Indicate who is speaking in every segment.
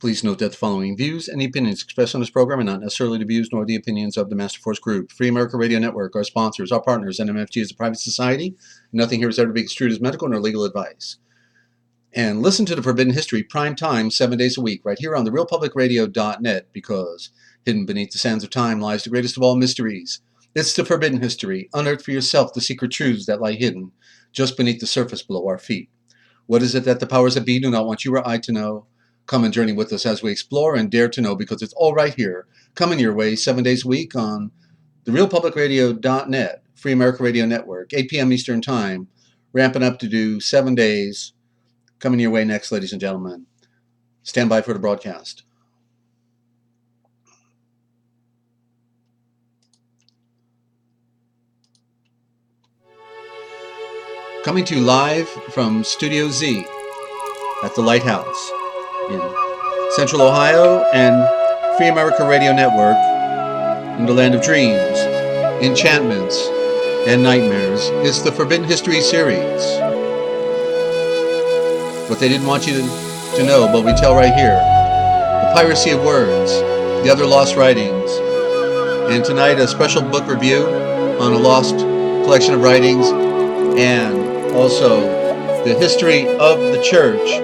Speaker 1: Please note that the following views and the opinions expressed on this program are not necessarily the views nor the opinions of the Master Force Group, Free America Radio Network, our sponsors, our partners, and MFG is a private society. Nothing here is ever to be construed as medical nor legal advice. And listen to the Forbidden History prime time 7 days a week right here on therealpublicradio.net, because hidden beneath the sands of time lies the greatest of all mysteries. It's the Forbidden History. Unearth for yourself the secret truths that lie hidden just beneath the surface below our feet. What is it that the powers that be do not want you or I to know? Come and journey with us as we explore and dare to know, because it's all right here, coming your way 7 days a week on therealpublicradio.net, Free America Radio Network, 8 p.m. Eastern Time, ramping up to do 7 days, coming your way next, ladies and gentlemen. Stand by for the broadcast. Coming to you live from Studio Z at the Lighthouse in Central Ohio and Free America Radio Network in the land of dreams, enchantments, and nightmares. It's the Forbidden History series. What they didn't want you to know, but we tell right here. The piracy of words, the other lost writings, and tonight a special book review on a lost collection of writings, and also the history of the church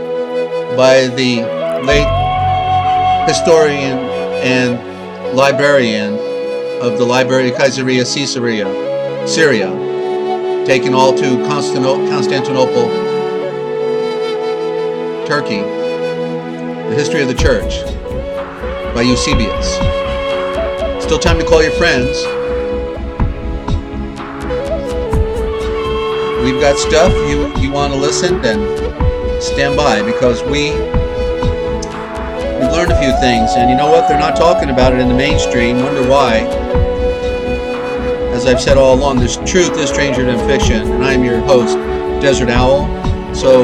Speaker 1: by the late historian and librarian of the Library of Caesarea, Syria, taken all to Constantinople, Turkey. The history of the church by Eusebius. Still time to call your friends. We've got stuff you want to listen, then stand by, because we've learned a few things, and you know what? They're not talking about it in the mainstream. Wonder why. As I've said all along, there's truth is stranger than fiction, and I'm your host, Desert Owl. So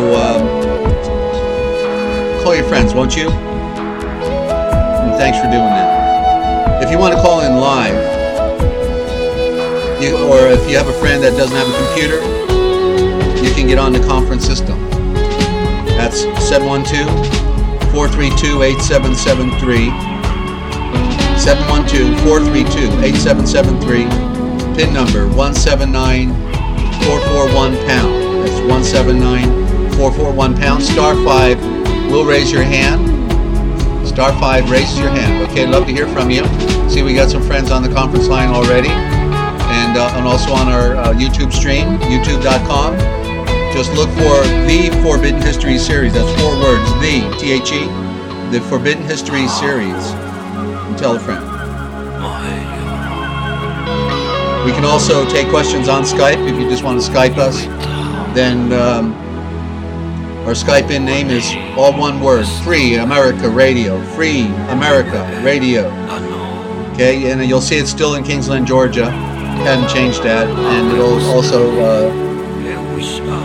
Speaker 1: call your friends, won't you? And thanks for doing that. If you want to call in live, or if you have a friend that doesn't have a computer, you can get on the conference system. That's 712-432-8773. 712-432-8773. PIN number 179441#. That's 179441#. Star 5 will raise your hand. Star 5 raises your hand. Okay, love to hear from you. See, we got some friends on the conference line already, and also on our YouTube stream, youtube.com. Just look for the Forbidden History series. That's 4 words. The THE, the Forbidden History series. And tell a friend. We can also take questions on Skype if you just want to Skype us. Then our Skype in name is all one word: Free America Radio. Free America Radio. Okay, and you'll see it's still in Kingsland, Georgia. Hadn't changed that, and it'll also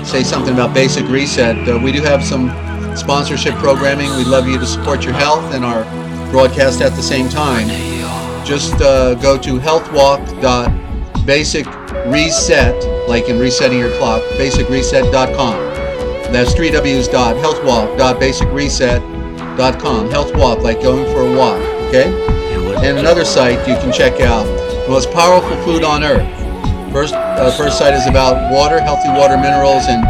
Speaker 1: say something about Basic Reset. We do have some sponsorship programming. We'd love you to support your health and our broadcast at the same time. Just go to healthwalk.basicreset, like in resetting your clock, basicreset.com. That's 3 healthwalk.basicreset.com. Health walk, like going for a walk, okay? And another site you can check out, the most powerful food on earth. First site is about water, healthy water minerals, and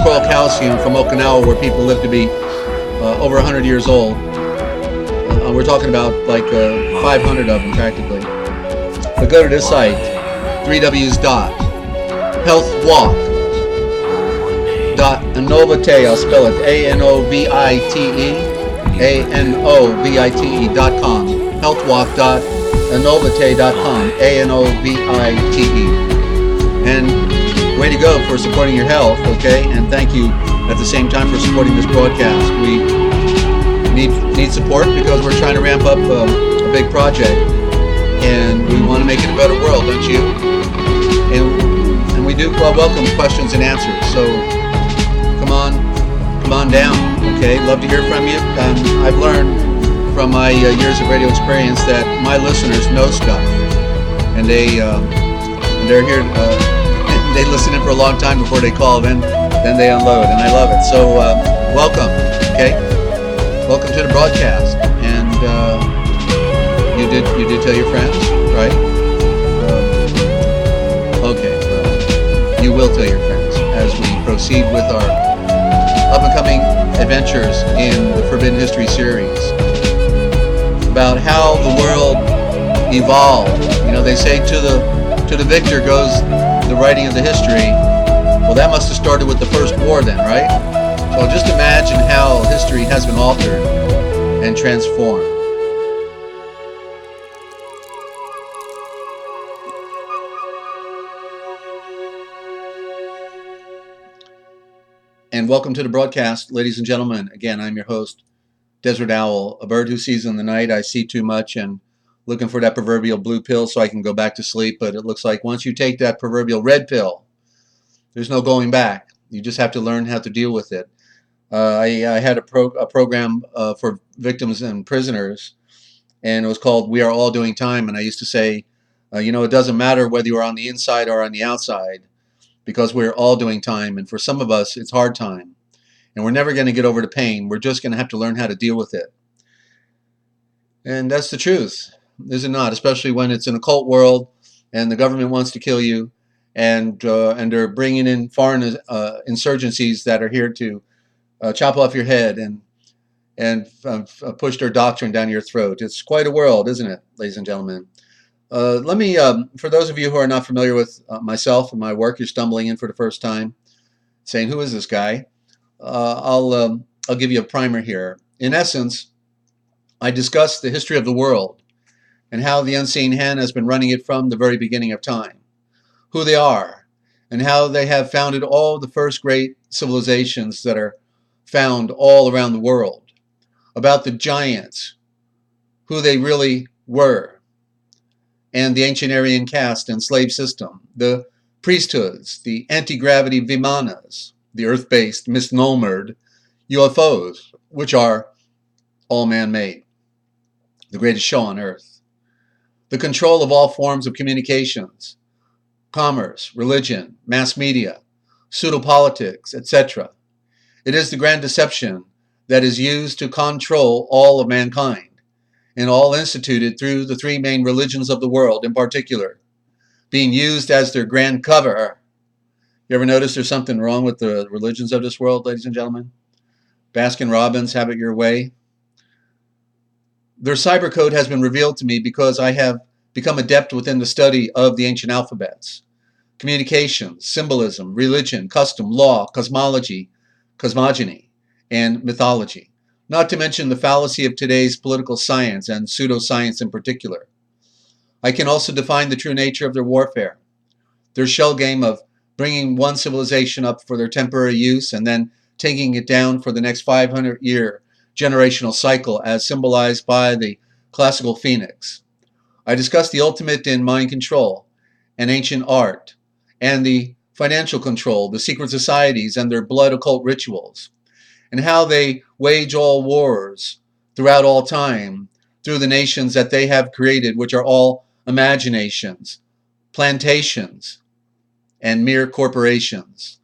Speaker 1: coral calcium from Okinawa, where people live to be over 100 years old. We're talking about like 500 of them practically. But go to this site, 3 healthwalk.anovite, I'll spell it ANOVITE.com. Healthwalk.anovite.com, ANOVITE. And way to go for supporting your health, okay? And thank you at the same time for supporting this broadcast. We need support because we're trying to ramp up a big project, and we want to make it a better world, don't you? And we do welcome questions and answers. So come on down, okay? Love to hear from you. I've learned from my years of radio experience that my listeners know stuff, and they're here. They listen in for a long time before they call, then they unload, and I love it. So welcome, okay? Welcome to the broadcast. you did tell your friends, right? Okay, well, you will tell your friends as we proceed with our up-and-coming adventures in the Forbidden History series about how the world evolved. You know, they say to the victor goes the writing of the history. Well, that must have started with the first war then, right? So just imagine how history has been altered and transformed. And welcome to the broadcast, ladies and gentlemen. Again, I'm your host, Desert Owl, a bird who sees in the night. I see too much and looking for that proverbial blue pill so I can go back to sleep. But it looks like once you take that proverbial red pill, there's no going back. You just have to learn how to deal with it. I had a program for victims and prisoners, and it was called We Are All Doing Time. And I used to say, it doesn't matter whether you're on the inside or on the outside, because we're all doing time. And for some of us, it's hard time. And we're never going to get over the pain. We're just going to have to learn how to deal with it. And that's the truth, is it not? Especially when it's an occult world and the government wants to kill you, and they're bringing in foreign insurgencies that are here to chop off your head and push their doctrine down your throat. It's quite a world, isn't it, ladies and gentlemen? Let me, for those of you who are not familiar with myself and my work, you're stumbling in for the first time, saying, "Who is this guy?" I'll give you a primer here. In essence, I discuss the history of the world and how the unseen hand has been running it from the very beginning of time, who they are, and how they have founded all the first great civilizations that are found all around the world, about the giants, who they really were, and the ancient Aryan caste and slave system, the priesthoods, the anti-gravity vimanas, the earth-based misnomered UFOs, which are all man-made, the greatest show on earth, the control of all forms of communications, commerce, religion, mass media, pseudo-politics, etc. It is the grand deception that is used to control all of mankind, and all instituted through the three main religions of the world in particular, being used as their grand cover. You ever notice there's something wrong with the religions of this world, ladies and gentlemen? Baskin-Robbins, have it your way. Their cyber code has been revealed to me because I have become adept within the study of the ancient alphabets, communications, symbolism, religion, custom, law, cosmology, cosmogony, and mythology. Not to mention the fallacy of today's political science and pseudoscience in particular. I can also define the true nature of their warfare, their shell game of bringing one civilization up for their temporary use and then taking it down for the next 500-year generational cycle as symbolized by the classical phoenix. I discuss the ultimate in mind control and ancient art, and the financial control, the secret societies and their blood occult rituals, and how they wage all wars throughout all time through the nations that they have created, which are all imaginations, plantations, and mere corporations.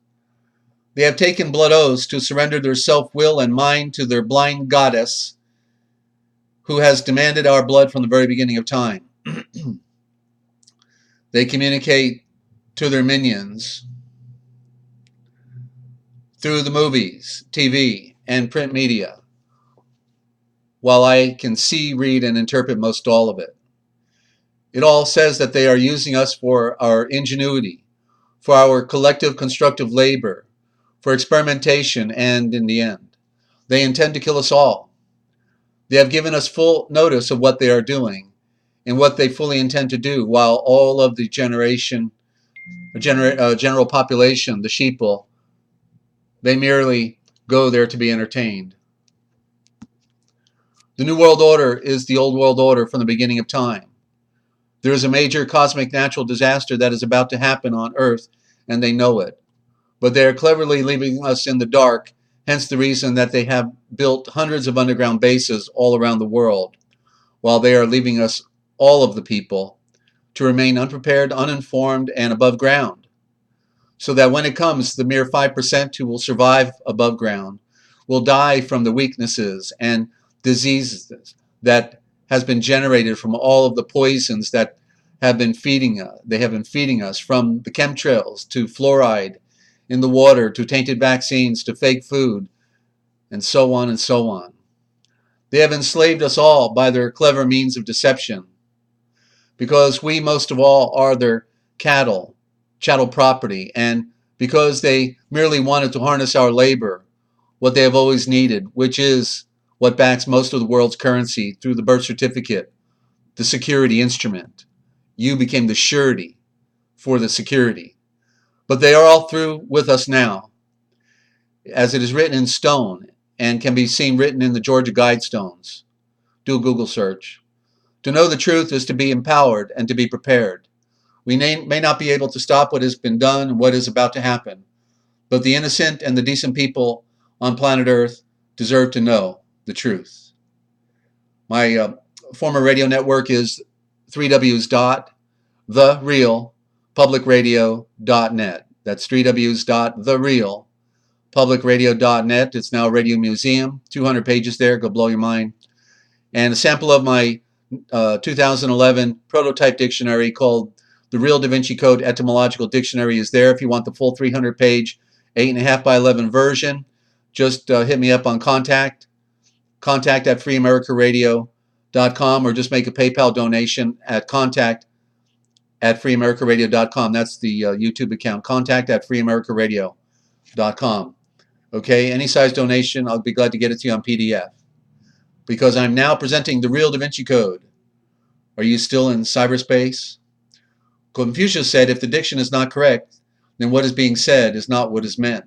Speaker 1: They have taken blood oaths to surrender their self-will and mind to their blind goddess, who has demanded our blood from the very beginning of time. They communicate to their minions through the movies, TV, and print media, while I can see, read, and interpret most all of it. It all says that they are using us for our ingenuity, for our collective constructive labor, for experimentation, and in the end, they intend to kill us all. They have given us full notice of what they are doing and what they fully intend to do, while all of the general population, the sheeple, they merely go there to be entertained. The New World Order is the Old World Order from the beginning of time. There is a major cosmic natural disaster that is about to happen on Earth, and they know it. But they are cleverly leaving us in the dark, hence the reason that they have built hundreds of underground bases all around the world, while they are leaving us, all of the people, to remain unprepared, uninformed, and above ground. So that when it comes, the mere 5% who will survive above ground will die from the weaknesses and diseases that has been generated from all of the poisons that have been feeding us. They have been feeding us, from the chemtrails to fluoride in the water to tainted vaccines to fake food and so on and so on. They have enslaved us all by their clever means of deception, because we most of all are their chattel property, and because they merely wanted to harness our labor, what they have always needed, which is what backs most of the world's currency through the birth certificate, the security instrument. You became the surety for the security. But they are all through with us now, as it is written in stone and can be seen written in the Georgia Guidestones. Do a Google search. To know the truth is to be empowered and to be prepared. We may not be able to stop what has been done and what is about to happen, but the innocent and the decent people on planet Earth deserve to know the truth. My former radio network is 3Ws.therealpublicradio.net. That's 3Ws.therealpublicradio.net. It's now a radio museum, 200 pages there, go blow your mind. And a sample of my 2011 prototype dictionary called The Real Da Vinci Code Etymological Dictionary is there. If you want the full 300-page, 8.5 by 11 version, just hit me up on contact at FreeAmericaRadio.com, or just make a PayPal donation at contact at FreeAmericaRadio.com. That's the YouTube account, contact at FreeAmericaRadio.com. Okay, any size donation, I'll be glad to get it to you on PDF, because I'm now presenting the real Da Vinci Code. Are you still in cyberspace? Confucius said, if the diction is not correct, then what is being said is not what is meant.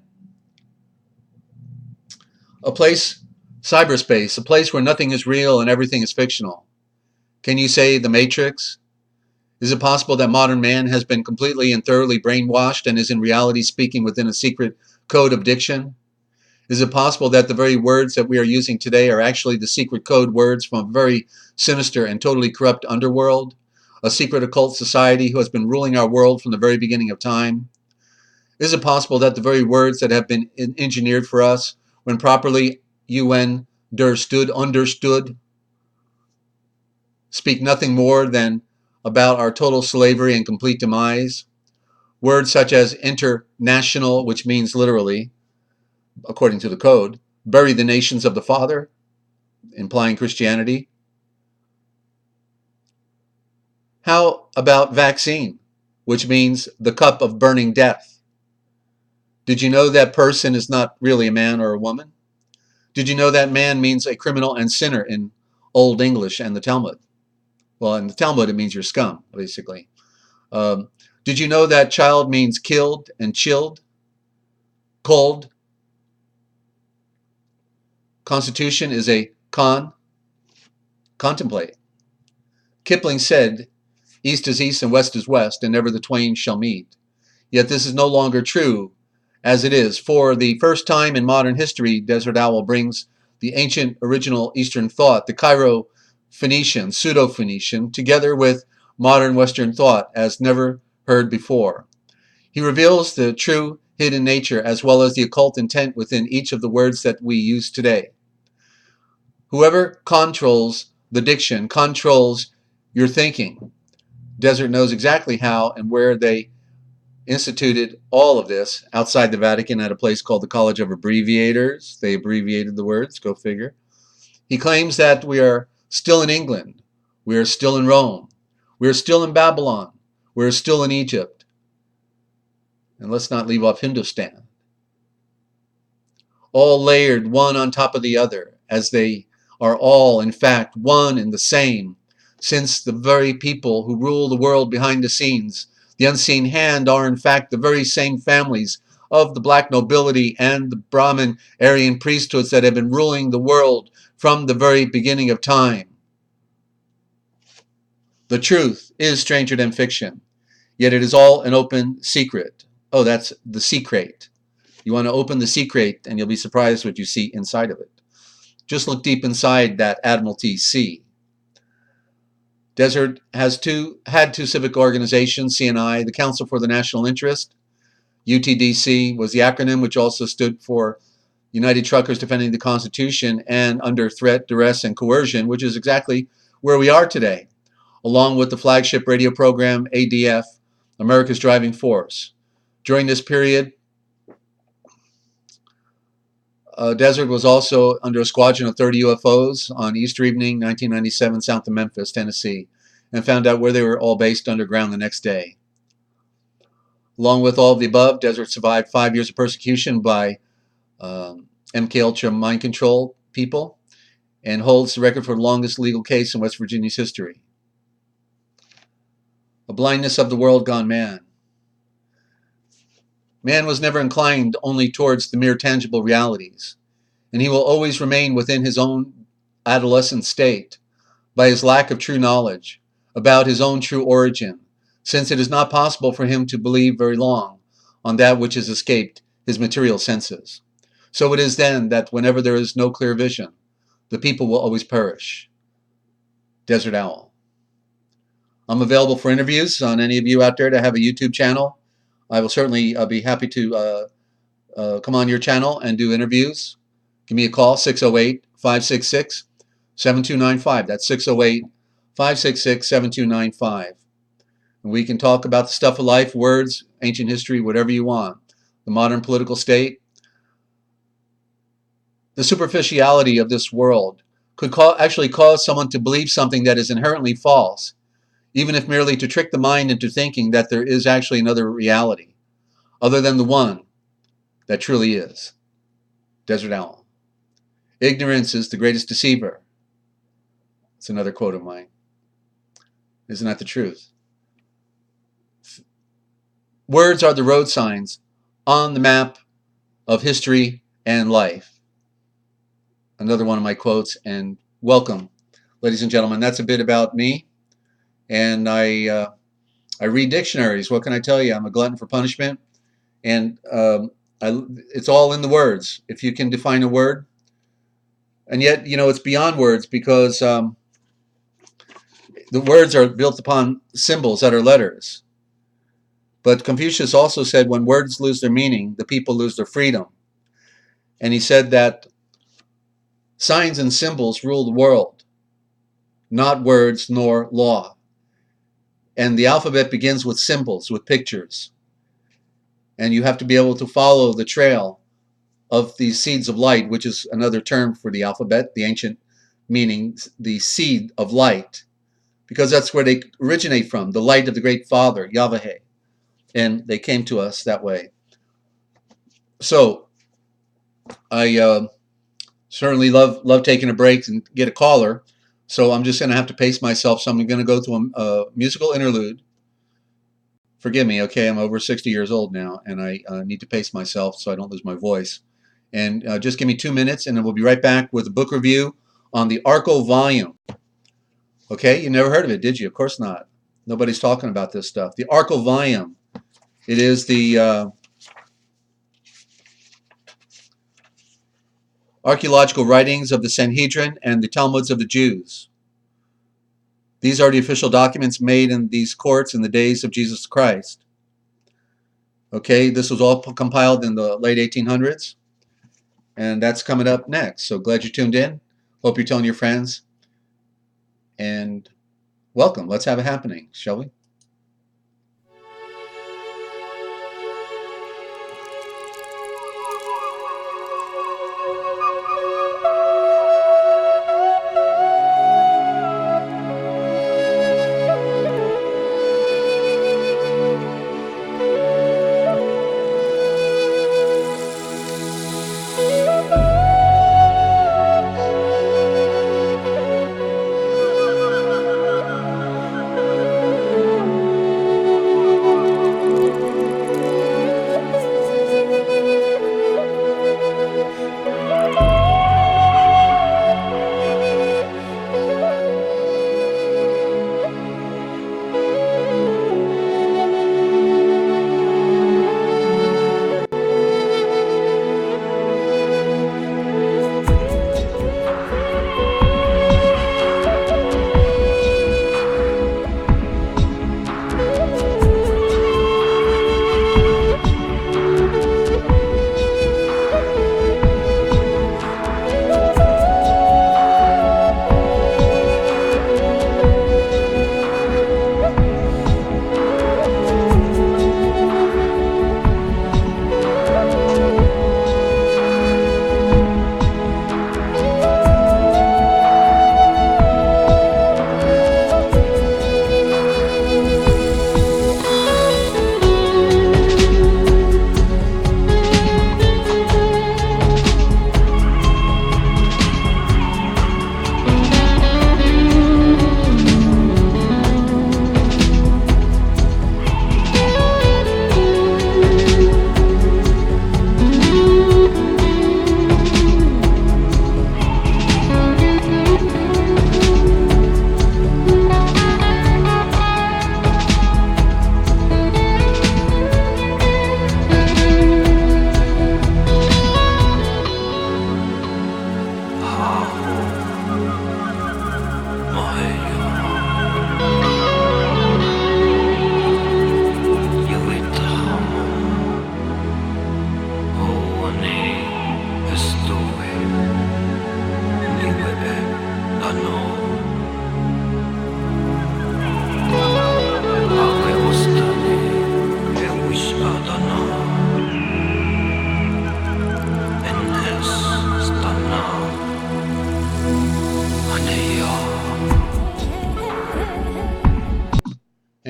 Speaker 1: A place, cyberspace, a place where nothing is real and everything is fictional. Can you say the Matrix? Is it possible that modern man has been completely and thoroughly brainwashed and is in reality speaking within a secret code of diction? Is it possible that the very words that we are using today are actually the secret code words from a very sinister and totally corrupt underworld, a secret occult society who has been ruling our world from the very beginning of time? Is it possible that the very words that have been engineered for us, when properly understood, speak nothing more than about our total slavery and complete demise? Words such as international, which means literally, according to the code, bury the nations of the Father, implying Christianity. How about vaccine, which means the cup of burning death? Did you know that person is not really a man or a woman? Did you know that man means a criminal and sinner in Old English and the Talmud? Well, in the Talmud, it means you're scum, basically. Did you know that child means killed and chilled, cold? Constitution is a contemplate. Kipling said, east is east and west is west, and never the twain shall meet. Yet this is no longer true, as it is. For the first time in modern history, Desert Owl brings the ancient original Eastern thought, the Cairo-Phoenician, Pseudo-Phoenician, together with modern Western thought as never heard before. He reveals the true hidden nature as well as the occult intent within each of the words that we use today. Whoever controls the diction controls your thinking. Desert knows exactly how and where they instituted all of this outside the Vatican at a place called the College of Abbreviators. They abbreviated the words, go figure. He claims that we are still in England, we are still in Rome, we are still in Babylon, we are still in Egypt. And let's not leave off Hindustan. All layered one on top of the other, as they are all, in fact, one and the same, since the very people who rule the world behind the scenes, the unseen hand, are in fact the very same families of the black nobility and the Brahmin Aryan priesthoods that have been ruling the world from the very beginning of time. The truth is stranger than fiction, yet it is all an open secret. Oh, that's the secret. You want to open the secret and you'll be surprised what you see inside of it. Just look deep inside that Admiralty Sea. Desert had two civic organizations, CNI, the Council for the National Interest. UTDC was the acronym, which also stood for United Truckers defending the Constitution, and under threat, duress, and coercion, which is exactly where we are today, along with the flagship radio program ADF, America's Driving Force. During this period, Desert was also under a squadron of 30 UFOs on Easter evening, 1997, south of Memphis, Tennessee, and found out where they were all based underground the next day. Along with all of the above, Desert survived 5 years of persecution by MK Ultra mind control people and holds the record for the longest legal case in West Virginia's history. A blindness of the world gone mad. Man was never inclined only towards the mere tangible realities, and he will always remain within his own adolescent state by his lack of true knowledge about his own true origin, since it is not possible for him to believe very long on that which has escaped his material senses. So it is then that whenever there is no clear vision, the people will always perish. Desert Owl. I'm available for interviews on any of you out there that have a YouTube channel. I will certainly be happy to come on your channel and do interviews. Give me a call, 608-566-7295. That's 608-566-7295. And we can talk about the stuff of life, words, ancient history, whatever you want. The modern political state. The superficiality of this world could actually cause someone to believe something that is inherently false, even if merely to trick the mind into thinking that there is actually another reality, other than the one that truly is. Desert Owl. Ignorance is the greatest deceiver. It's another quote of mine. Isn't that the truth? Words are the road signs on the map of history and life. Another one of my quotes, and welcome, ladies and gentlemen. That's a bit about me. And I read dictionaries. What can I tell you? I'm a glutton for punishment. And it's all in the words. If you can define a word. And yet, it's beyond words, because the words are built upon symbols that are letters. But Confucius also said when words lose their meaning, the people lose their freedom. And he said that signs and symbols rule the world, not words nor law. And the alphabet begins with symbols, with pictures. And you have to be able to follow the trail of these seeds of light, which is another term for the alphabet, the ancient meaning, the seed of light, because that's where they originate from, the light of the great Father, Yahweh. And they came to us that way. So I certainly love taking a break and get a caller. So I'm just going to have to pace myself. So I'm going to go to a musical interlude. Forgive me, okay? I'm over 60 years old now, and I need to pace myself so I don't lose my voice. And just give me 2 minutes, and then we'll be right back with a book review on the Arco volume. Okay, you never heard of it, did you? Of course not. Nobody's talking about this stuff. The Arco volume. It is the archaeological writings of the Sanhedrin and the Talmuds of the Jews. These are the official documents made in these courts in the days of Jesus Christ. Okay, this was all compiled in the late 1800s. And that's coming up next. So glad you tuned in. Hope you're telling your friends. And welcome. Let's have it happening, shall we?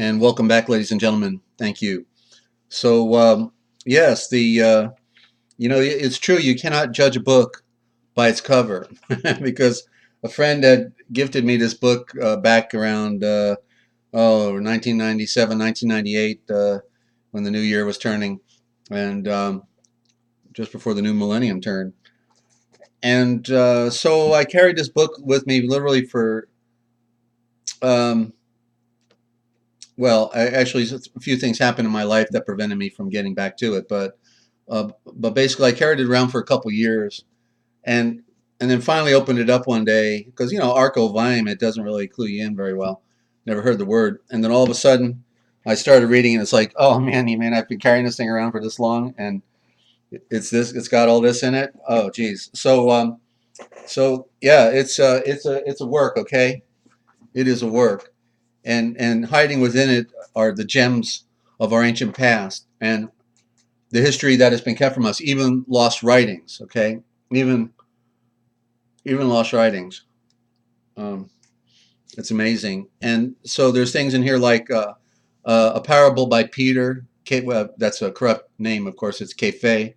Speaker 1: And welcome back, ladies and gentlemen. Thank you. So, yes, it's true. You cannot judge a book by its cover because a friend had gifted me this book back around 1997, 1998, when the new year was turning, and just before the new millennium turned. And so I carried this book with me literally for, um, actually, a few things happened in my life that prevented me from getting back to it. But basically, I carried it around for a couple years, and and then finally opened it up one day because Arco Vime, it doesn't really clue you in very well. Never heard the word, and then all of a sudden, I started reading, and it's like, oh man, I've been carrying this thing around for this long, and it's got all this in it. Oh geez, so yeah, it's a work, okay? It is a work, and hiding within it are the gems of our ancient past and the history that has been kept from us, even lost writings, okay? Even lost writings. Um, it's amazing. And so there's things in here like a parable by Peter. Well, that's a corrupt name, of course. It's Kefe,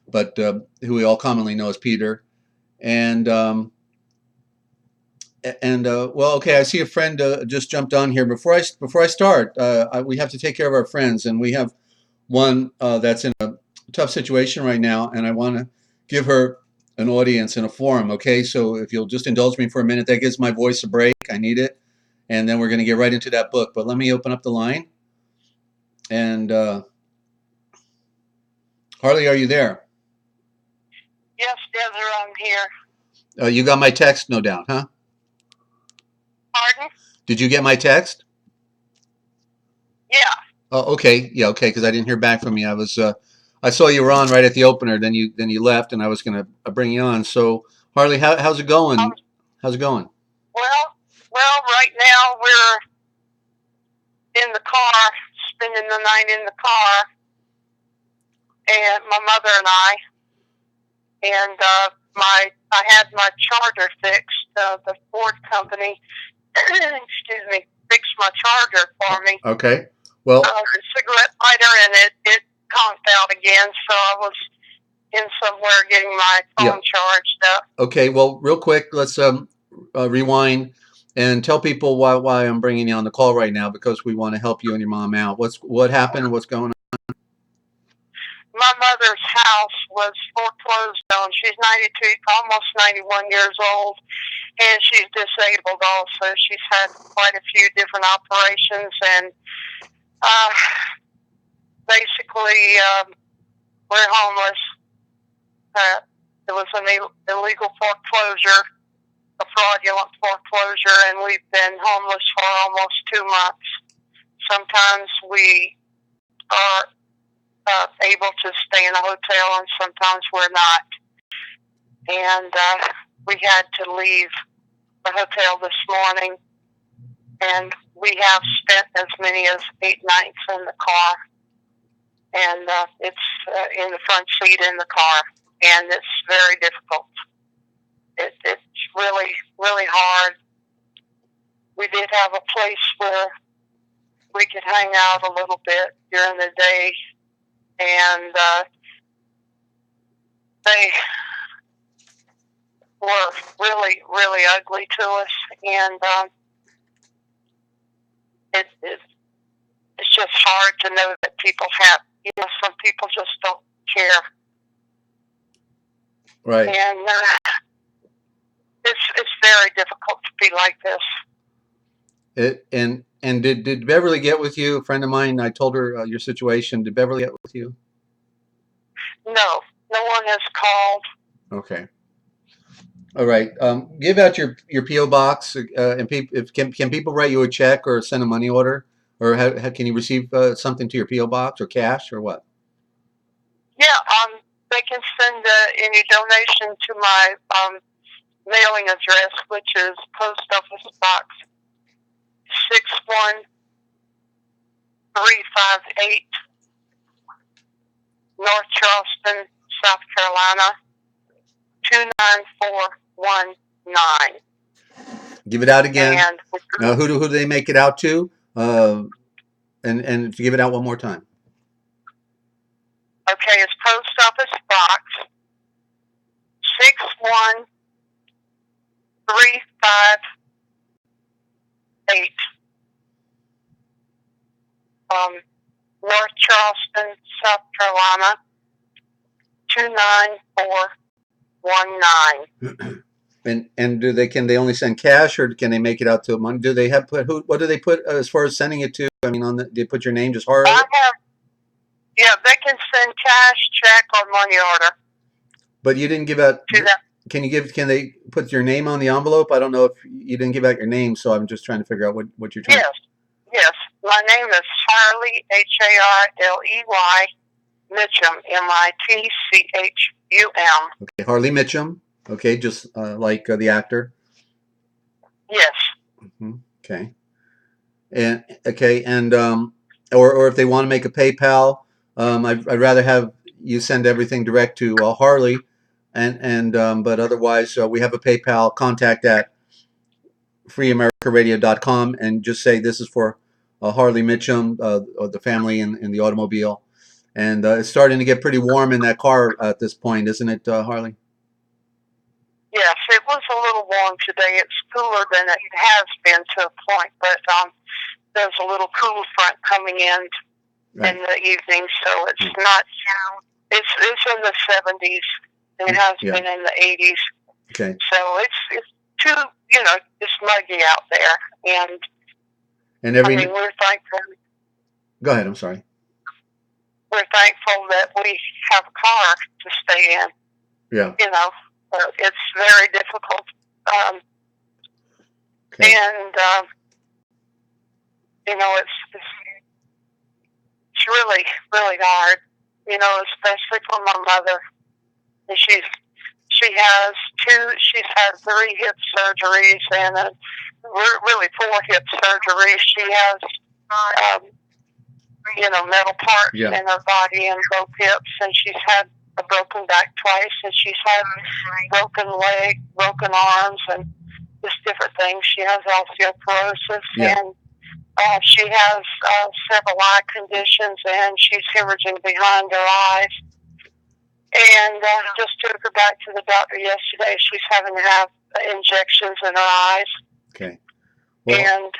Speaker 1: but who we all commonly know as Peter. And well, okay. I see a friend just jumped on here. Before I start, we have to take care of our friends, and we have one that's in a tough situation right now, and I want to give her an audience and a forum. Okay, so if you'll just indulge me for a minute, that gives my voice a break. I need it, and then we're going to get right into that book. But let me open up the line. And Harley, are you there?
Speaker 2: Yes, Desert, I'm here.
Speaker 1: You got my text, no doubt, huh?
Speaker 2: Pardon?
Speaker 1: Did you get my text?
Speaker 2: Yeah.
Speaker 1: Oh, okay. Yeah, okay. Because I didn't hear back from you. I saw you were on right at the opener. Then you left, and I was going to bring you on. So, Harley, how's it going? How's it going?
Speaker 2: Well, right now we're in the car, spending the night in the car, and my mother and I, and I had my charger fixed. The Ford company, excuse me, fixed my charger for me.
Speaker 1: Okay. Well,
Speaker 2: the cigarette lighter, and it conked out again, so I was in somewhere getting my phone charged up.
Speaker 1: Okay, well, real quick, let's rewind and tell people why I'm bringing you on the call right now, because we want to help you and your mom out. What happened and what's going on?
Speaker 2: My mother's house was foreclosed on. She's 92, almost 91 years old, and she's disabled also. She's had quite a few different operations, and basically we're homeless. It was an illegal foreclosure, a fraudulent foreclosure, and we've been homeless for almost 2 months. Sometimes we are able to stay in a hotel, and sometimes we're not. And we had to leave the hotel this morning, and we have spent as many as 8 nights in the car. And it's in the front seat in the car, and it's very difficult. It's really, really hard. We did have a place where we could hang out a little bit during the day, and they were really, really ugly to us, and it's just hard to know that people have, some people just don't care.
Speaker 1: Right.
Speaker 2: And it's very difficult to be like this.
Speaker 1: And did Beverly get with you? A friend of mine, I told her your situation. Did Beverly get with you?
Speaker 2: No one has called.
Speaker 1: Okay. All right. Give out your P.O. box, and can people write you a check or send a money order, or can you receive something to your P.O. box or cash or what?
Speaker 2: Yeah, they can send any donation to my mailing address, which is Post Office Box 61358, North Charleston, South Carolina 29419.
Speaker 1: Give it out again. Who do they make it out to? And to give it out one more time.
Speaker 2: Okay, it's Post Office Box 61358, North Charleston, South Carolina 29419.
Speaker 1: And can they only send cash, or can they make it out to money? Do they have what do they put as far as sending it to? I mean, they put your name, just Harley?
Speaker 2: Yeah, they can send cash, check, or money order.
Speaker 1: But you didn't give out.
Speaker 2: To them.
Speaker 1: Can they put your name on the envelope? I don't know if you didn't give out your name, so I'm just trying to figure out what you're trying.
Speaker 2: Yes. My name is Harley, Harley Mitchum, Mitchum.
Speaker 1: Okay, Harley Mitchum. Okay, just like the actor.
Speaker 2: Yes.
Speaker 1: Mm-hmm. Okay. And or if they want to make a PayPal, I'd rather have you send everything direct to Harley, but otherwise we have a PayPal. Contact at FreeAmericaRadio.com and just say this is for Harley Mitchum, the family in the automobile. And it's starting to get pretty warm in that car at this point, isn't it, Harley?
Speaker 2: Yes, it was a little warm today. It's cooler than it has been to a point, but there's a little cool front coming in the evening, so it's not. It's in the 70s. It has been in the 80s.
Speaker 1: Okay.
Speaker 2: So it's too it's muggy out there, and we're thankful.
Speaker 1: Go ahead. I'm sorry.
Speaker 2: We're thankful that we have a car to stay in.
Speaker 1: Yeah.
Speaker 2: It's very difficult.
Speaker 1: Okay.
Speaker 2: And it's really, really hard. Especially for my mother. And she's had 3 hip surgeries and really 4 hip surgeries. She has metal parts in her body and both hips, and she's had a broken back twice, and she's had broken leg, broken arms, and just different things. She has osteoporosis, and she has several eye conditions, and she's hemorrhaging behind her eyes. And just took her back to the doctor yesterday. She's having to have injections in her eyes.
Speaker 1: Okay.
Speaker 2: It's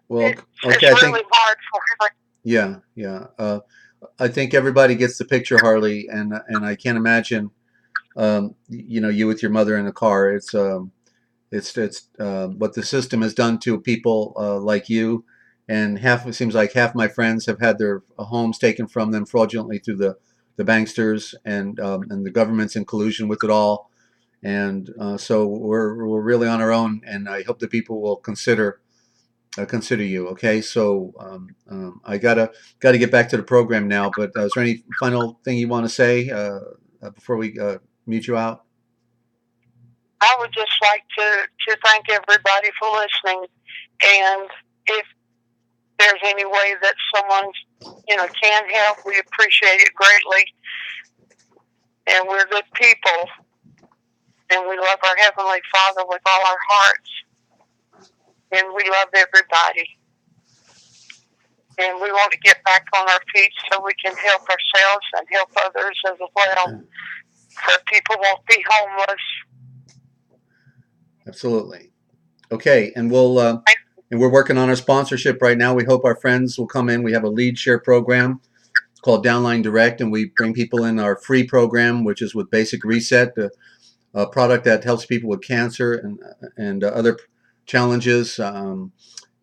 Speaker 2: really hard for her.
Speaker 1: Yeah. I think everybody gets the picture, Harley, and I can't imagine, you with your mother in the car. It's what the system has done to people like you, and it seems like half my friends have had their homes taken from them fraudulently through the banksters and the government's in collusion with it all, and so we're really on our own, and I hope that people will consider you. Okay, so I gotta get back to the program now, but is there any final thing you want to say before we mute you out?
Speaker 2: I would just like to thank everybody for listening, and if there's any way that someone can help, we appreciate it greatly. And we're good people, and we love our Heavenly Father with all our hearts. And we love everybody. And we want to get back on our feet so we can help ourselves and help others as well. So people won't be homeless.
Speaker 1: Absolutely. Okay, and we're working on our sponsorship right now. We hope our friends will come in. We have a lead share program called Downline Direct, and we bring people in our free program, which is with Basic Reset, a product that helps people with cancer and other challenges,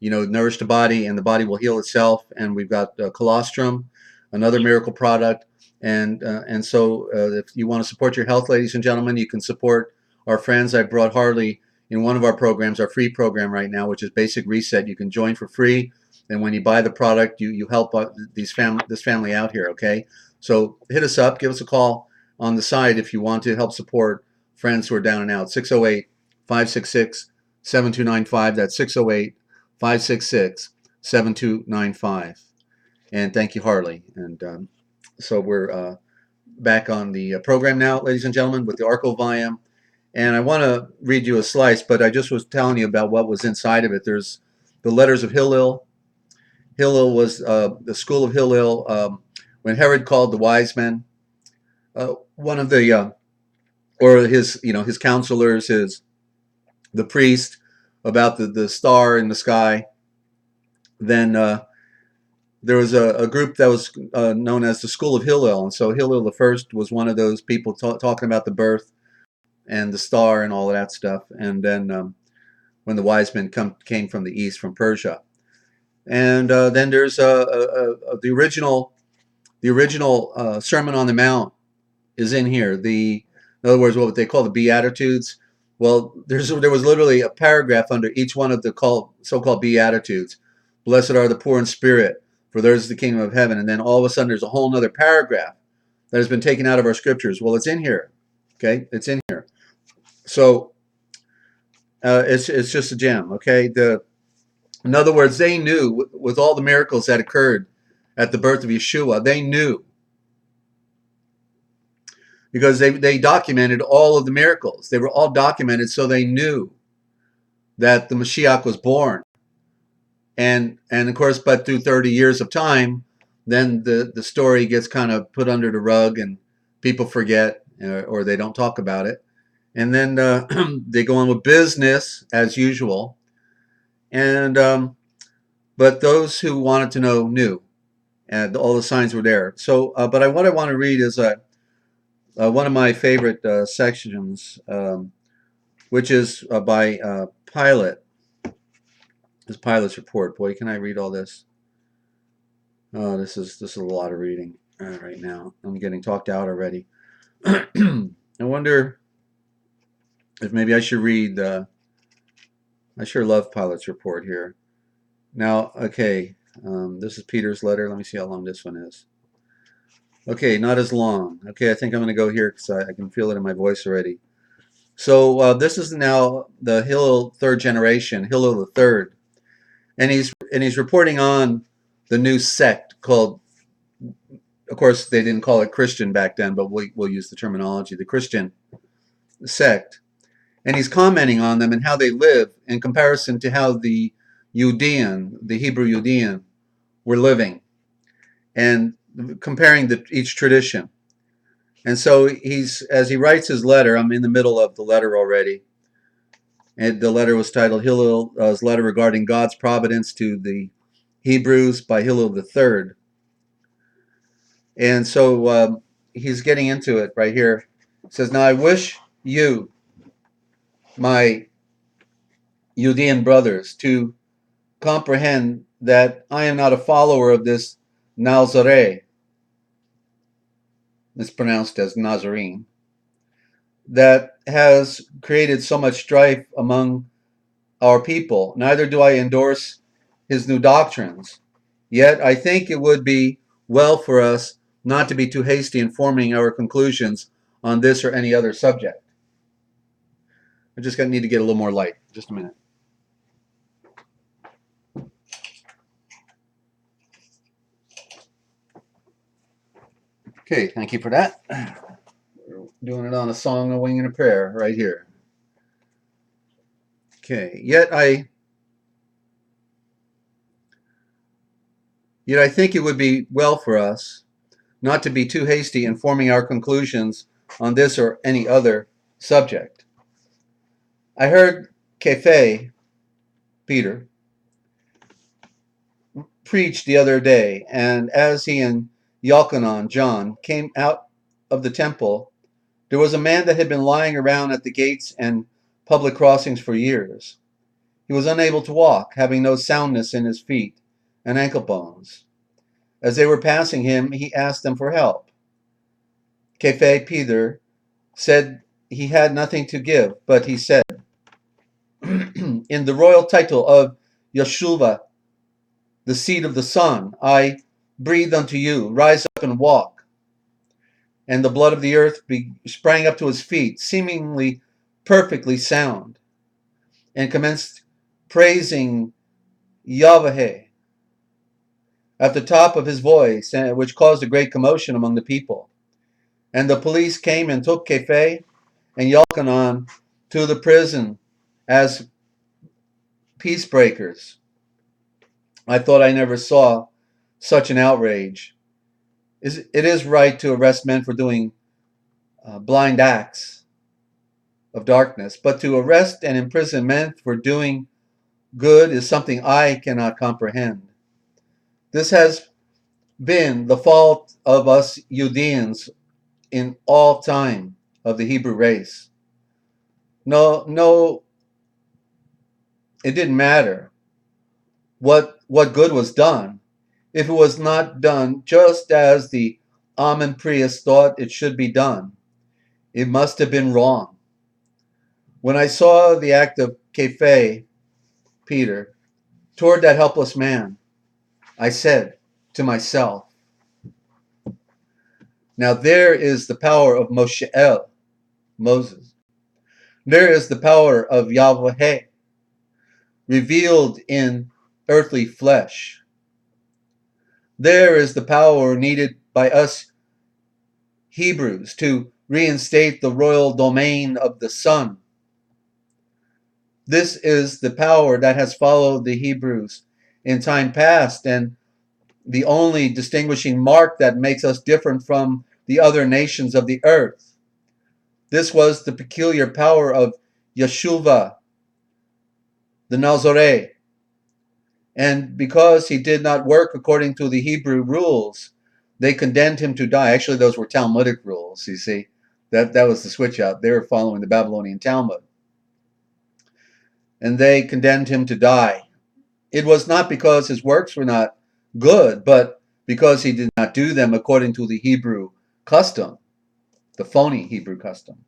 Speaker 1: nourish the body, and the body will heal itself. And we've got colostrum, another miracle product. And so if you want to support your health, ladies and gentlemen, you can support our friends. I brought Harley in one of our programs, our free program right now, which is Basic Reset. You can join for free. And when you buy the product, you help this family out here, okay? So hit us up, give us a call on the side if you want to help support friends who are down and out. 608-566-7295. That's 608-566-7295. And thank you, Harley. And so we're back on the program now, ladies and gentlemen, with the Arco volume. And I want to read you a slice, but I just was telling you about what was inside of it. There's the letters of Hillel, Hillel was the school of Hillel. When Herod called the wise men, one of the or his counselors, the priest, about the star in the sky, then there was a group that was known as the School of Hillel, and so Hillel the First was one of those people talking about the birth and the star and all of that stuff. And then when the wise men came from the east, from Persia, and then there's the original Sermon on the Mount is in here. In other words, what they call the Beatitudes. Well, there was literally a paragraph under each one of the so-called Beatitudes. Blessed are the poor in spirit, for theirs is the kingdom of heaven. And then all of a sudden there's a whole other paragraph that has been taken out of our scriptures. Well, it's in here. Okay, it's in here. So it's just a gem. Okay, in other words, they knew with all the miracles that occurred at the birth of Yeshua, they knew, because they documented all of the miracles. They were all documented, so they knew that the Mashiach was born. And of course, but through 30 years of time, then the story gets kind of put under the rug and people forget, or they don't talk about it. And then they go on with business as usual. And but those who wanted to know knew, and all the signs were there. So, but what I want to read is one of my favorite sections, which is by Pilate. This Pilate's report. Boy, can I read all this? Oh, this is a lot of reading right now. I'm getting talked out already. I wonder if maybe I should read. I sure love Pilate's report here. Now, okay, this is Peter's letter. Let me see how long this one is. Okay, not as long. Okay, I think I'm going to go here because I can feel it in my voice already. So this is now the Hillel third generation, Hillel the third. And he's reporting on the new sect called, of course, they didn't call it Christian back then, but we'll use the terminology, the Christian sect. And he's commenting on them and how they live in comparison to how the Hebrew Judean, were living, and comparing each tradition. And so as he writes his letter, I'm in the middle of the letter already. And the letter was titled Hillel's letter regarding God's providence to the Hebrews by Hillel III. And so he's getting into it right here. He says, now I wish you, my Judean brothers, to comprehend that I am not a follower of this Nazaré, mispronounced as Nazarene, that has created so much strife among our people. Neither do I endorse his new doctrines. Yet I think it would be well for us not to be too hasty in forming our conclusions on this or any other subject. I just need to get a little more light. Just a minute. Okay, thank you for that. We're doing it on a song, a wing, and a prayer right here. Okay, yet I think it would be well for us not to be too hasty in forming our conclusions on this or any other subject. I heard SKYPE, Peter, preach the other day, and as he and Yalkanan, John, came out of the temple, there was a man that had been lying around at the gates and public crossings for years. He was unable to walk, having no soundness in his feet and ankle bones. As they were passing him, he asked them for help. SKYPE Peter said he had nothing to give, but he said, in the royal title of Yeshua, the seed of the sun, I breathe unto you, rise up and walk. And the blood of the earth sprang up to his feet, seemingly perfectly sound, and commenced praising Yahweh at the top of his voice, which caused a great commotion among the people. And the police came and took SKYPE and Yalkanan to the prison as peace breakers. I thought I never saw such an outrage. It is right to arrest men for doing blind acts of darkness, but to arrest and imprison men for doing good is something I cannot comprehend. This has been the fault of us Judeans in all time of the Hebrew race. No, it didn't matter what good was done if it was not done just as the Amen Prius thought it should be done. It must have been wrong. When I saw the act of SKYPE, Peter, toward that helpless man, I said to myself, now there is the power of Moses. There is the power of Yahweh, revealed in earthly flesh. There is the power needed by us Hebrews to reinstate the royal domain of the Son. This is the power that has followed the Hebrews in time past, and the only distinguishing mark that makes us different from the other nations of the earth. This was the peculiar power of Yeshua, the Nazarene. And because he did not work according to the Hebrew rules, they condemned him to die. Actually, those were Talmudic rules, you see. That was the switch out. They were following the Babylonian Talmud. And they condemned him to die. It was not because his works were not good, but because he did not do them according to the Hebrew custom, the phony Hebrew custom.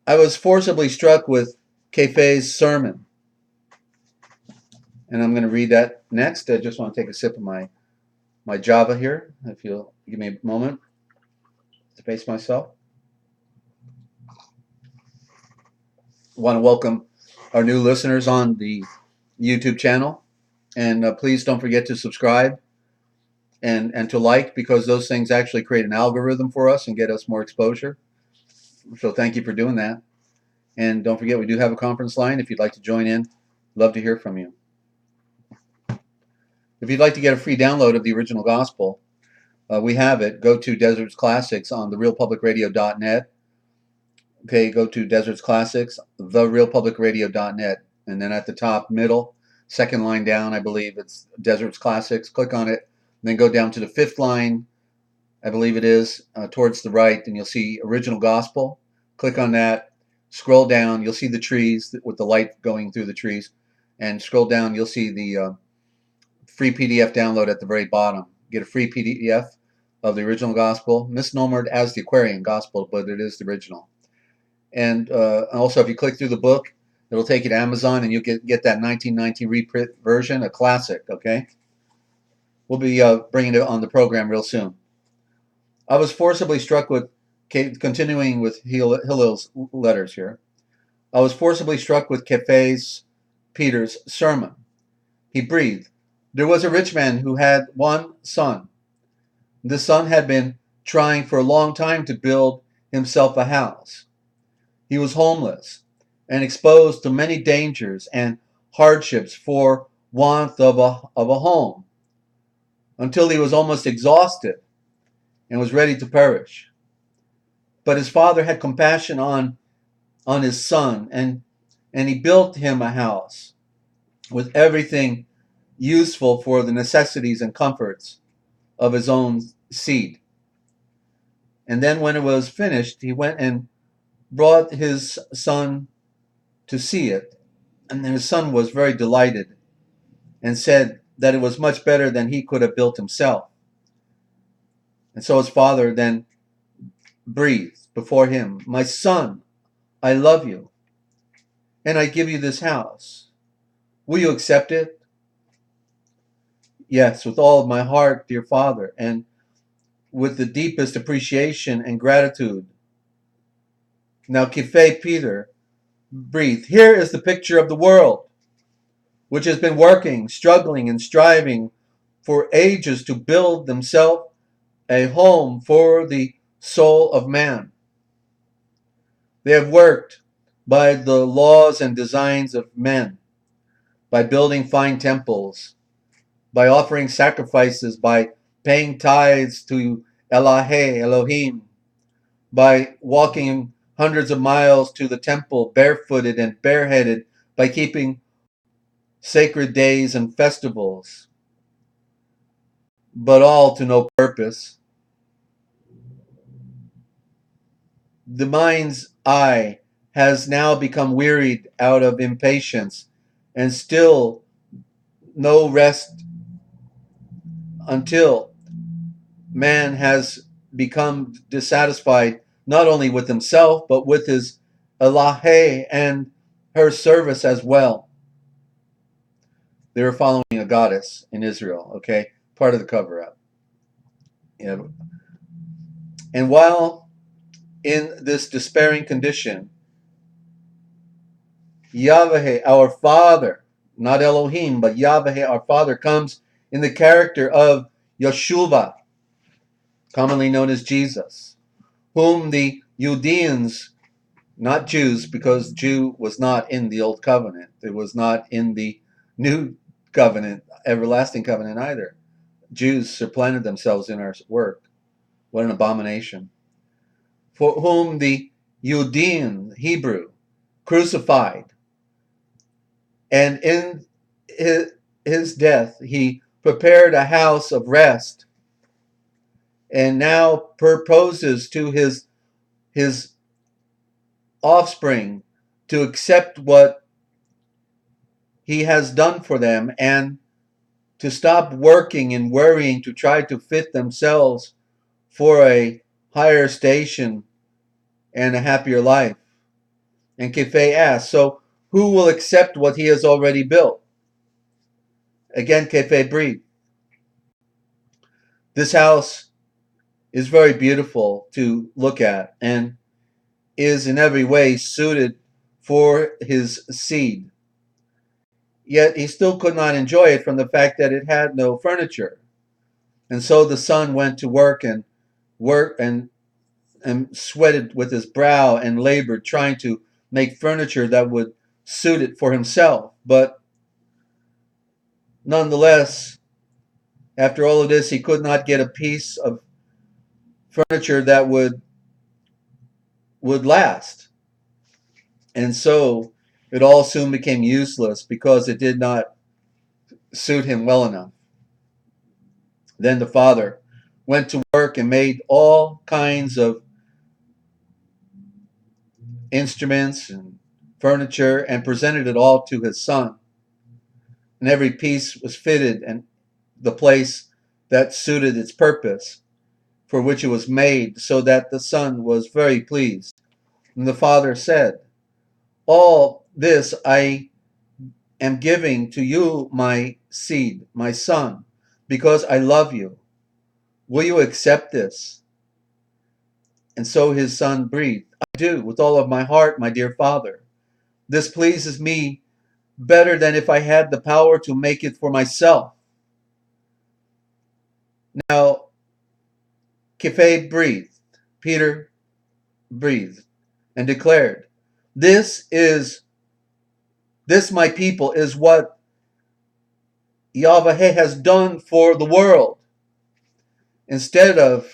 Speaker 1: I was forcibly struck with SKYPE's sermon. And I'm going to read that next. I just want to take a sip of my Java here, if you'll give me a moment to pace myself. I want to welcome our new listeners on the YouTube channel. And please don't forget to subscribe and to like, because those things actually create an algorithm for us and get us more exposure. So thank you for doing that. And don't forget, we do have a conference line. If you'd like to join in, love to hear from you. If you'd like to get a free download of the original gospel, we have it. Go to Deserts Classics on therealpublicradio.net. Okay, go to Deserts Classics, therealpublicradio.net. And then at the top, middle, second line down, I believe it's Deserts Classics. Click on it. Then go down to the fifth line, I believe it is, towards the right, and you'll see Original Gospel. Click on that. Scroll down. You'll see the trees with the light going through the trees. And scroll down. You'll see the free PDF download at the very bottom. Get a free PDF of the Original Gospel, misnomered as the Aquarian Gospel, but it is the original. And also, if you click through the book, it'll take you to Amazon, and you'll get that 1919 reprint version, a classic, okay? We'll be bringing it on the program real soon. I was forcibly struck with, continuing with Hillel's letters here, I was forcibly struck with Peter's sermon. He breathed. There was a rich man who had one son. The son had been trying for a long time to build himself a house. He was homeless and exposed to many dangers and hardships for want of a home, until he was almost exhausted and was ready to perish. But his father had compassion on his son, and he built him a house with everything useful for the necessities and comforts of his own seed. And then when it was finished, he went and brought his son to see it. And his son was very delighted and said that it was much better than he could have built himself. And so his father then breathed before him, my son, I love you, and I give you this house. Will you accept it? Yes, with all of my heart, dear father, and with the deepest appreciation and gratitude. Now, Peter breathed. Here is the picture of the world, which has been working, struggling, and striving for ages to build themselves a home for the soul of man. They have worked by the laws and designs of men, by building fine temples, by offering sacrifices, by paying tithes to Elohim, by walking hundreds of miles to the temple barefooted and bareheaded, by keeping sacred days and festivals, but all to no purpose. The mind's eye has now become wearied out of impatience, and still no rest until man has become dissatisfied not only with himself but with his Elohe and her service as well. They were following a goddess in Israel, okay? Part of the cover-up. Yeah. And while in this despairing condition, Yahweh, our Father, not Elohim, but Yahweh, our Father, comes in the character of Yeshua, commonly known as Jesus, whom the Judeans, not Jews, because Jew was not in the Old Covenant. It was not in the New Covenant, everlasting covenant either. Jews supplanted themselves in our work. What an abomination. For whom the Judean, Hebrew, crucified, and in his death he prepared a house of rest, and now proposes to his offspring to accept what he has done for them and to stop working and worrying to try to fit themselves for a higher station and a happier life. And Kefe asks, so who will accept what he has already built? Again, Kefe breathed. This house is very beautiful to look at and is in every way suited for his seed. Yet he still could not enjoy it from the fact that it had no furniture. And so the son went to work and sweated with his brow and labored trying to make furniture that would suit it for himself. But nonetheless, after all of this, he could not get a piece of furniture that would last. And so it all soon became useless because it did not suit him well enough. Then the father went to work and made all kinds of instruments and furniture and presented it all to his son. And every piece was fitted in the place that suited its purpose for which it was made, so that the son was very pleased. And the father said, all this I am giving to you, my seed, my son, because I love you. Will you accept this? And so his son breathed, I do, with all of my heart, my dear father. This pleases me better than if I had the power to make it for myself. Now, Kefe breathed, Peter breathed, and declared, This, my people, is what Yahweh has done for the world. Instead of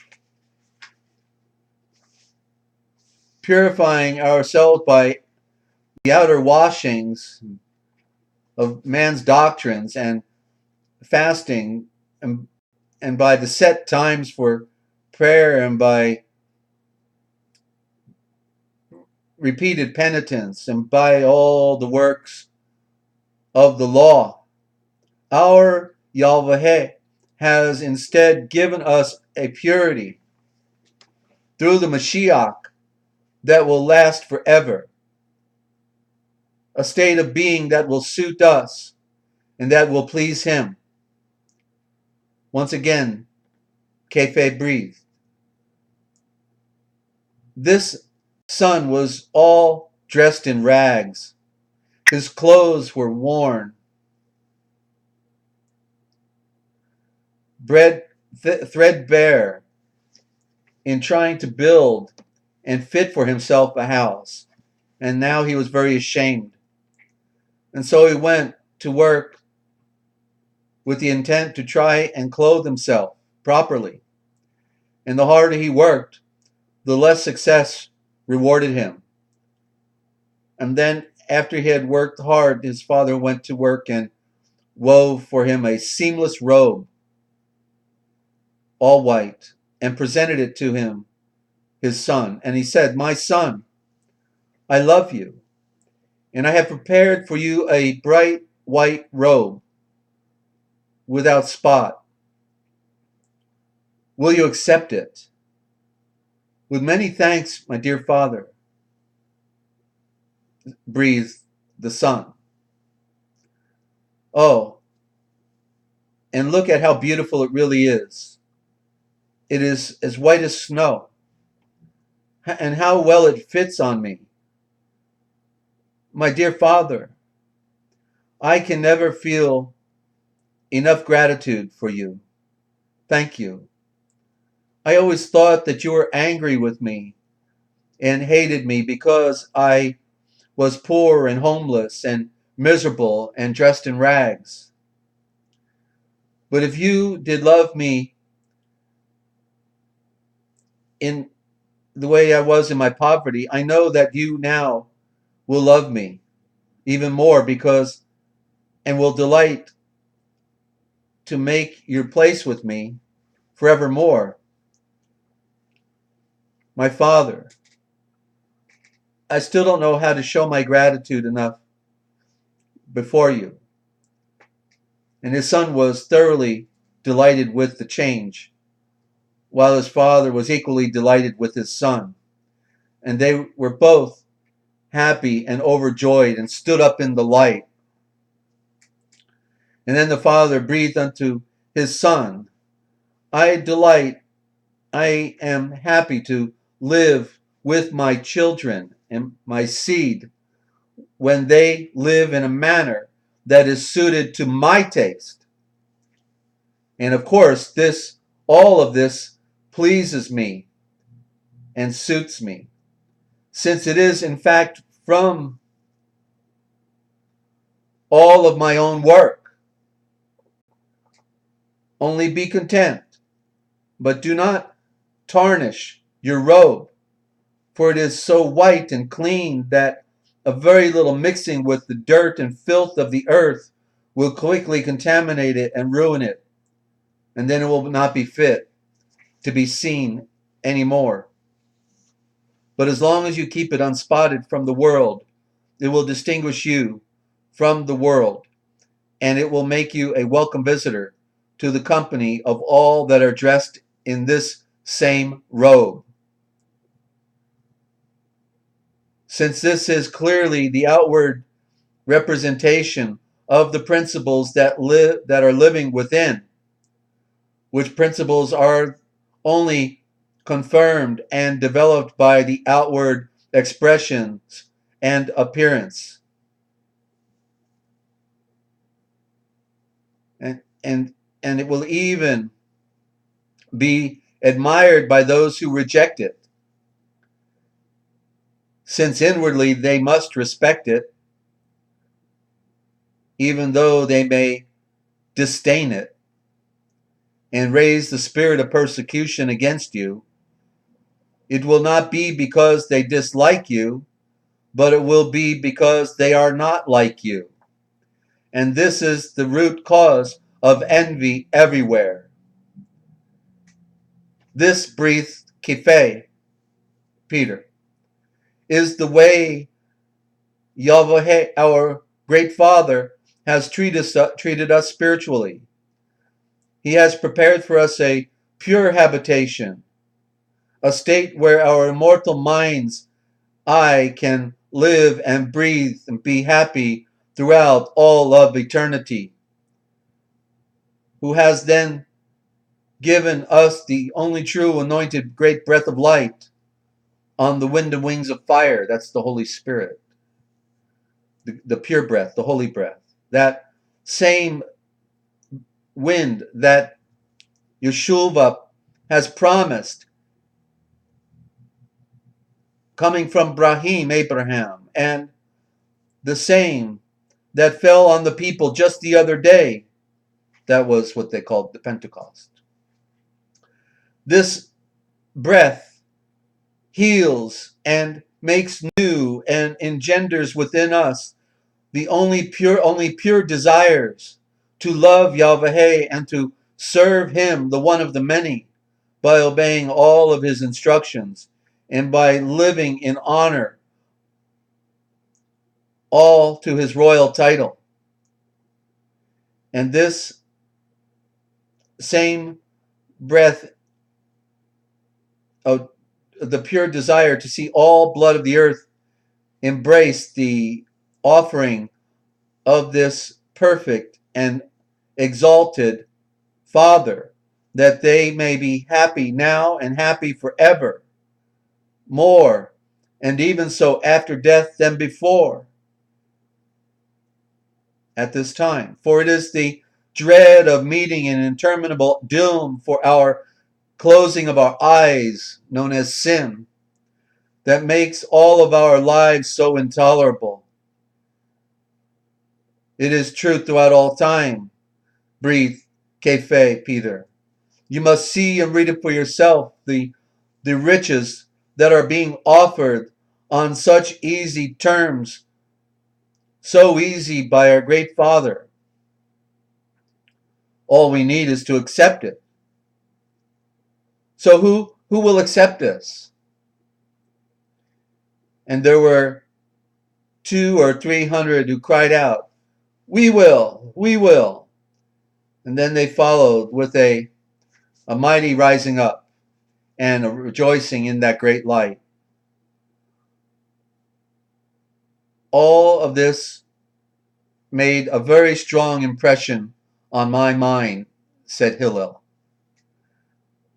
Speaker 1: purifying ourselves by the outer washings of man's doctrines and fasting and by the set times for prayer and by repeated penitence and by all the works of the law, our Yahweh has instead given us a purity through the Mashiach that will last forever, a state of being that will suit us and that will please him. Once again, Kefe breathed. This son was all dressed in rags. His clothes were worn. Threadbare in trying to build and fit for himself a house. And now he was very ashamed. And so he went to work with the intent to try and clothe himself properly. And the harder he worked, the less success rewarded him. And then after he had worked hard, his father went to work and wove for him a seamless robe, all white, and presented it to him, his son. And he said, "My son, I love you, and I have prepared for you a bright white robe without spot. Will you accept it?" "With many thanks, my dear father," breathed the son. "Oh, and look at how beautiful it really is. It is as white as snow, and how well it fits on me. My dear father, I can never feel enough gratitude for you. Thank you. I always thought that you were angry with me and hated me because I was poor and homeless and miserable and dressed in rags. But if you did love me in the way I was in my poverty, I know that you now will love me even more because and will delight to make your place with me forevermore. My father, I still don't know how to show my gratitude enough before you." And his son was thoroughly delighted with the change, while his father was equally delighted with his son. And they were both happy and overjoyed and stood up in the light. And then the father breathed unto his son, I am happy to live with my children and my seed when they live in a manner that is suited to my taste. And of course, all of this pleases me and suits me, since it is in fact from all of my own work. Only be content, but do not tarnish your robe, for it is so white and clean that a very little mixing with the dirt and filth of the earth will quickly contaminate it and ruin it, and then it will not be fit to be seen anymore. But as long as you keep it unspotted from the world, it will distinguish you from the world, and it will make you a welcome visitor to the company of all that are dressed in this same robe. Since this is clearly the outward representation of the principles that are living within, which principles are only confirmed and developed by the outward expressions and appearance. And it will even be admired by those who reject it, since inwardly they must respect it, even though they may disdain it and raise the spirit of persecution against you. It will not be because they dislike you, but it will be because they are not like you. And this is the root cause of envy everywhere. This, breathed Kefe, Peter, is the way Yahweh, our great Father, has treated us spiritually. He has prepared for us a pure habitation, a state where our immortal mind's eye can live and breathe and be happy throughout all of eternity, who has then given us the only true anointed great breath of light on the wind and wings of fire. That's the Holy Spirit, the pure breath, the holy breath. That same wind that Yeshua has promised, coming from Abraham, and the same that fell on the people just the other day. That was what they called the Pentecost. This breath heals and makes new and engenders within us the only pure desires to love Yahweh and to serve him, the one of the many, by obeying all of his instructions and by living in honor, all to his royal title. And this same breath of the pure desire to see all blood of the earth embrace the offering of this perfect and exalted Father, that they may be happy now and happy forever, more, and even so after death than before, at this time. For it is the dread of meeting an interminable doom for our closing of our eyes, known as sin, that makes all of our lives so intolerable. It is true throughout all time. Breathe, SKYPE, Peter. You must see and read it for yourself, the riches that are being offered on such easy terms, so easy by our great Father. All we need is to accept it. So who will accept this? And there were 200 or 300 who cried out, "We will, we will." And then they followed with a mighty rising up and a rejoicing in that great light. All of this made a very strong impression on my mind, said Hillel.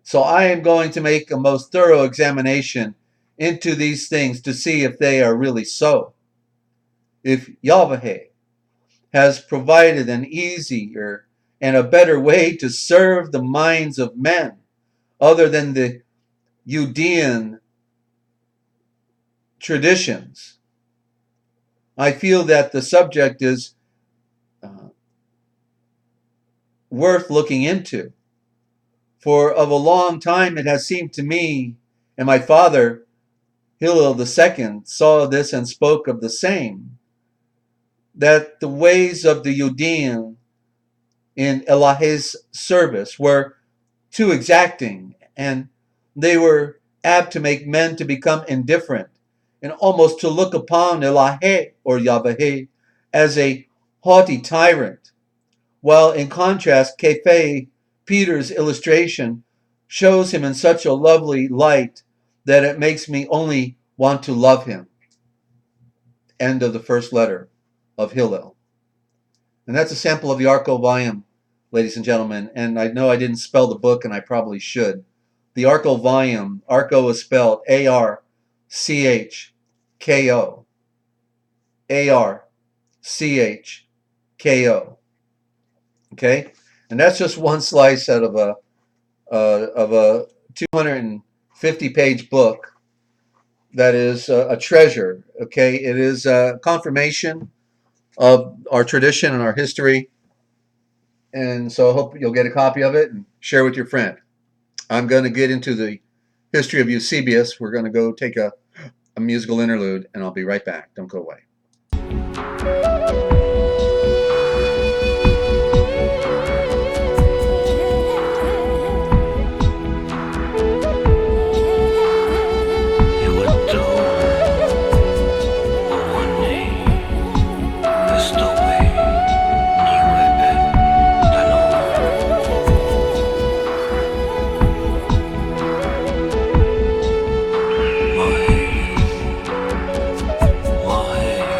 Speaker 1: So I am going to make a most thorough examination into these things to see if they are really so. If Yahweh has provided an easier and a better way to serve the minds of men other than the Judean traditions, I feel that the subject is worth looking into. For of a long time it has seemed to me, and my father Hillel II saw this and spoke of the same, that the ways of the Judean in Eloh's service were too exacting, and they were apt to make men to become indifferent and almost to look upon Elohe or Yahweh as a haughty tyrant, while in contrast SKYPE, Peter's illustration, shows him in such a lovely light that it makes me only want to love him. End of the first letter of Hillel. And that's a sample of the Arco volume, ladies and gentlemen. And I know I didn't spell the book, and I probably should. The Arco volume, Arco is spelled A-R-C-H-K-O. A-R-C-H-K-O. Okay? And that's just one slice out of a 250-page book that is a treasure. Okay? It is a confirmation of our tradition and our history. And so I hope you'll get a copy of it and share with your friend. I'm going to get into the history of Eusebius. We're going to go take a musical interlude, and I'll be right back. Don't go away.
Speaker 3: Mohe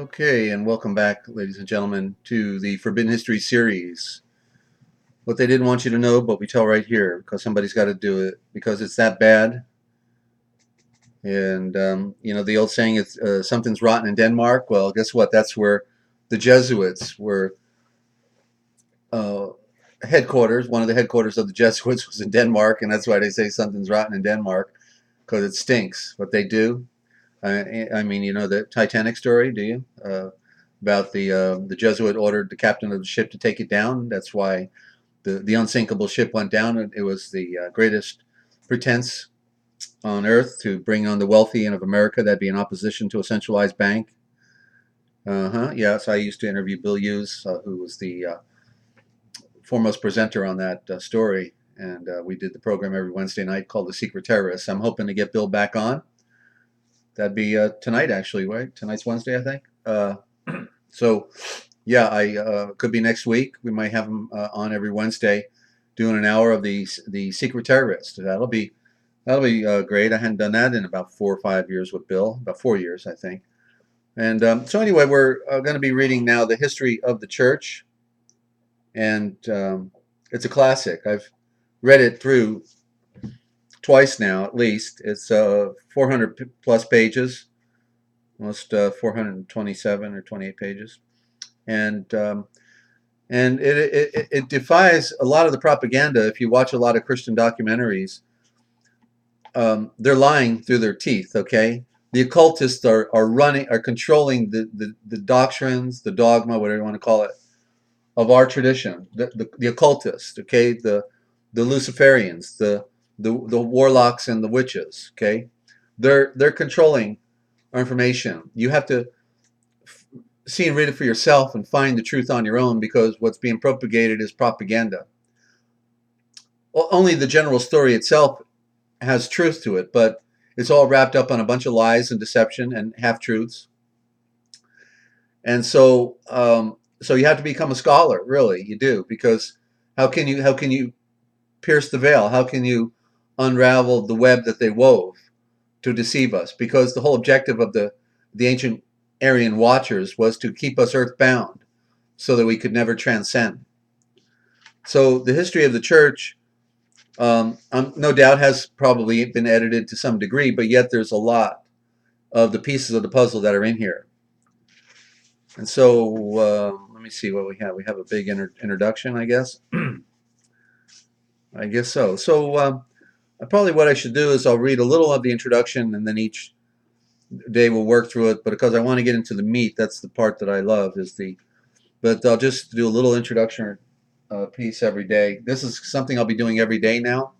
Speaker 1: Okay, and welcome back, ladies and gentlemen, to the Forbidden History series. What they didn't want you to know, but we tell right here, because somebody's got to do it, because it's that bad. And, the old saying, it's something's rotten in Denmark. Well, guess what? That's where the Jesuits were uh, headquarters. One of the headquarters of the Jesuits was in Denmark, and that's why they say something's rotten in Denmark, because it stinks what they do. I mean, you know the Titanic story, do you? About the Jesuit ordered the captain of the ship to take it down. That's why the unsinkable ship went down. It was the greatest pretense on earth to bring on the wealthy and of America. That'd be in opposition to a centralized bank. Yes, I used to interview Bill Hughes, who was the foremost presenter on that story. And we did the program every Wednesday night called The Secret Terrorists. I'm hoping to get Bill back on. That'd be tonight, actually, right? Tonight's Wednesday, I think. So, yeah, I could be next week. We might have him on every Wednesday, doing an hour of the Secret Terrorist. That'll be great. I hadn't done that in about 4 or 5 years with Bill, about 4 years, I think. And so anyway, we're going to be reading now the history of the church, and it's a classic. I've read it through twice now, at least. It's 400 plus pages, almost 427 or 28 pages, and it defies a lot of the propaganda. If you watch a lot of Christian documentaries, they're lying through their teeth. Okay, the occultists are controlling the doctrines, the dogma, whatever you want to call it, of our tradition. The occultists, okay, the Luciferians, the warlocks and the witches. Okay, they're controlling our information. You have to see and read it for yourself and find the truth on your own, because what's being propagated is propaganda. Well, only the general story itself has truth to it, but it's all wrapped up on a bunch of lies and deception and half-truths. And so you have to become a scholar, really. You do, because how can you pierce the veil? How can you unravel the web that they wove to deceive us? Because the whole objective of the ancient Aryan watchers was to keep us earthbound so that we could never transcend. So the history of the church, no doubt, has probably been edited to some degree, but yet there's a lot of the pieces of the puzzle that are in here. And so let me see what we have. We have a big introduction, I guess. I guess so. So probably what I should do is I'll read a little of the introduction, and then each day we'll work through it. But because I want to get into the meat, that's the part that I love, but I'll just do a little introduction piece every day. This is something I'll be doing every day now.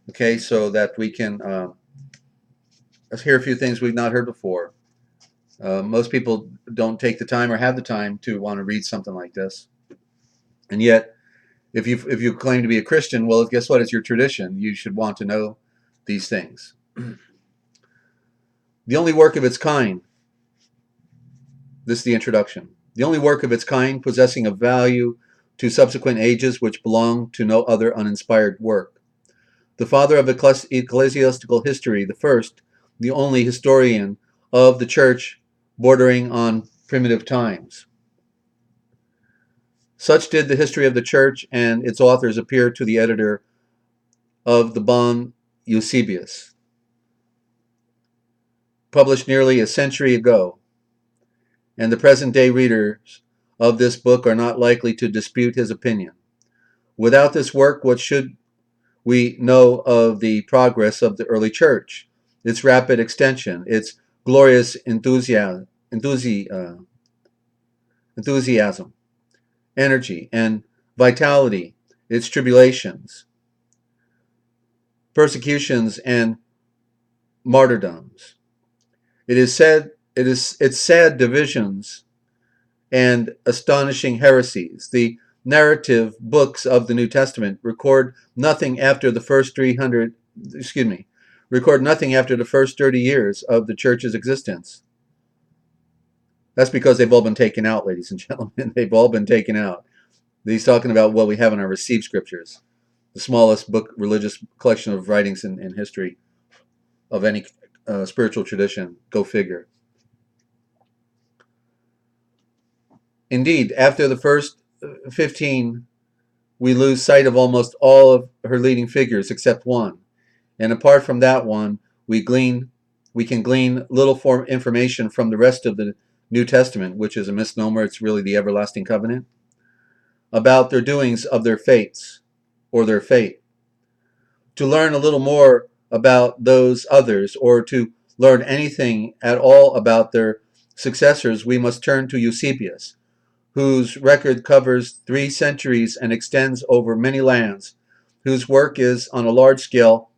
Speaker 1: Okay, so that we can let's hear a few things we've not heard before. Most people don't take the time or have the time to want to read something like this. And yet, if you claim to be a Christian, well, guess what? It's your tradition. You should want to know these things. The only work of its kind. This is the introduction. The only work of its kind possessing a value to subsequent ages which belong to no other uninspired work. The father of ecclesiastical history, the first, the only historian of the church bordering on primitive times. Such did the history of the church and its authors appear to the editor of the Bon Eusebius, published nearly a century ago, and the present-day readers of this book are not likely to dispute his opinion. Without this work, what should we know of the progress of the early church, its rapid extension, its glorious enthusiasm, energy, and vitality, its tribulations, persecutions, and martyrdoms? Its sad divisions and astonishing heresies. The narrative books of the New Testament record nothing after the first 30 years of the church's existence. That's because they've all been taken out, ladies and gentlemen. They've all been taken out. He's talking about what we have in our received scriptures, the smallest religious collection of writings in history of any spiritual tradition. Go figure. Indeed, after the first 15, we lose sight of almost all of her leading figures except one. And apart from that one, we can glean little information from the rest of the New Testament, which is a misnomer. It's really the everlasting covenant, about their doings of their fates or their fate. To learn a little more about those others, or to learn anything at all about their successors, we must turn to Eusebius, whose record covers 3 centuries and extends over many lands, whose work is on a large scale,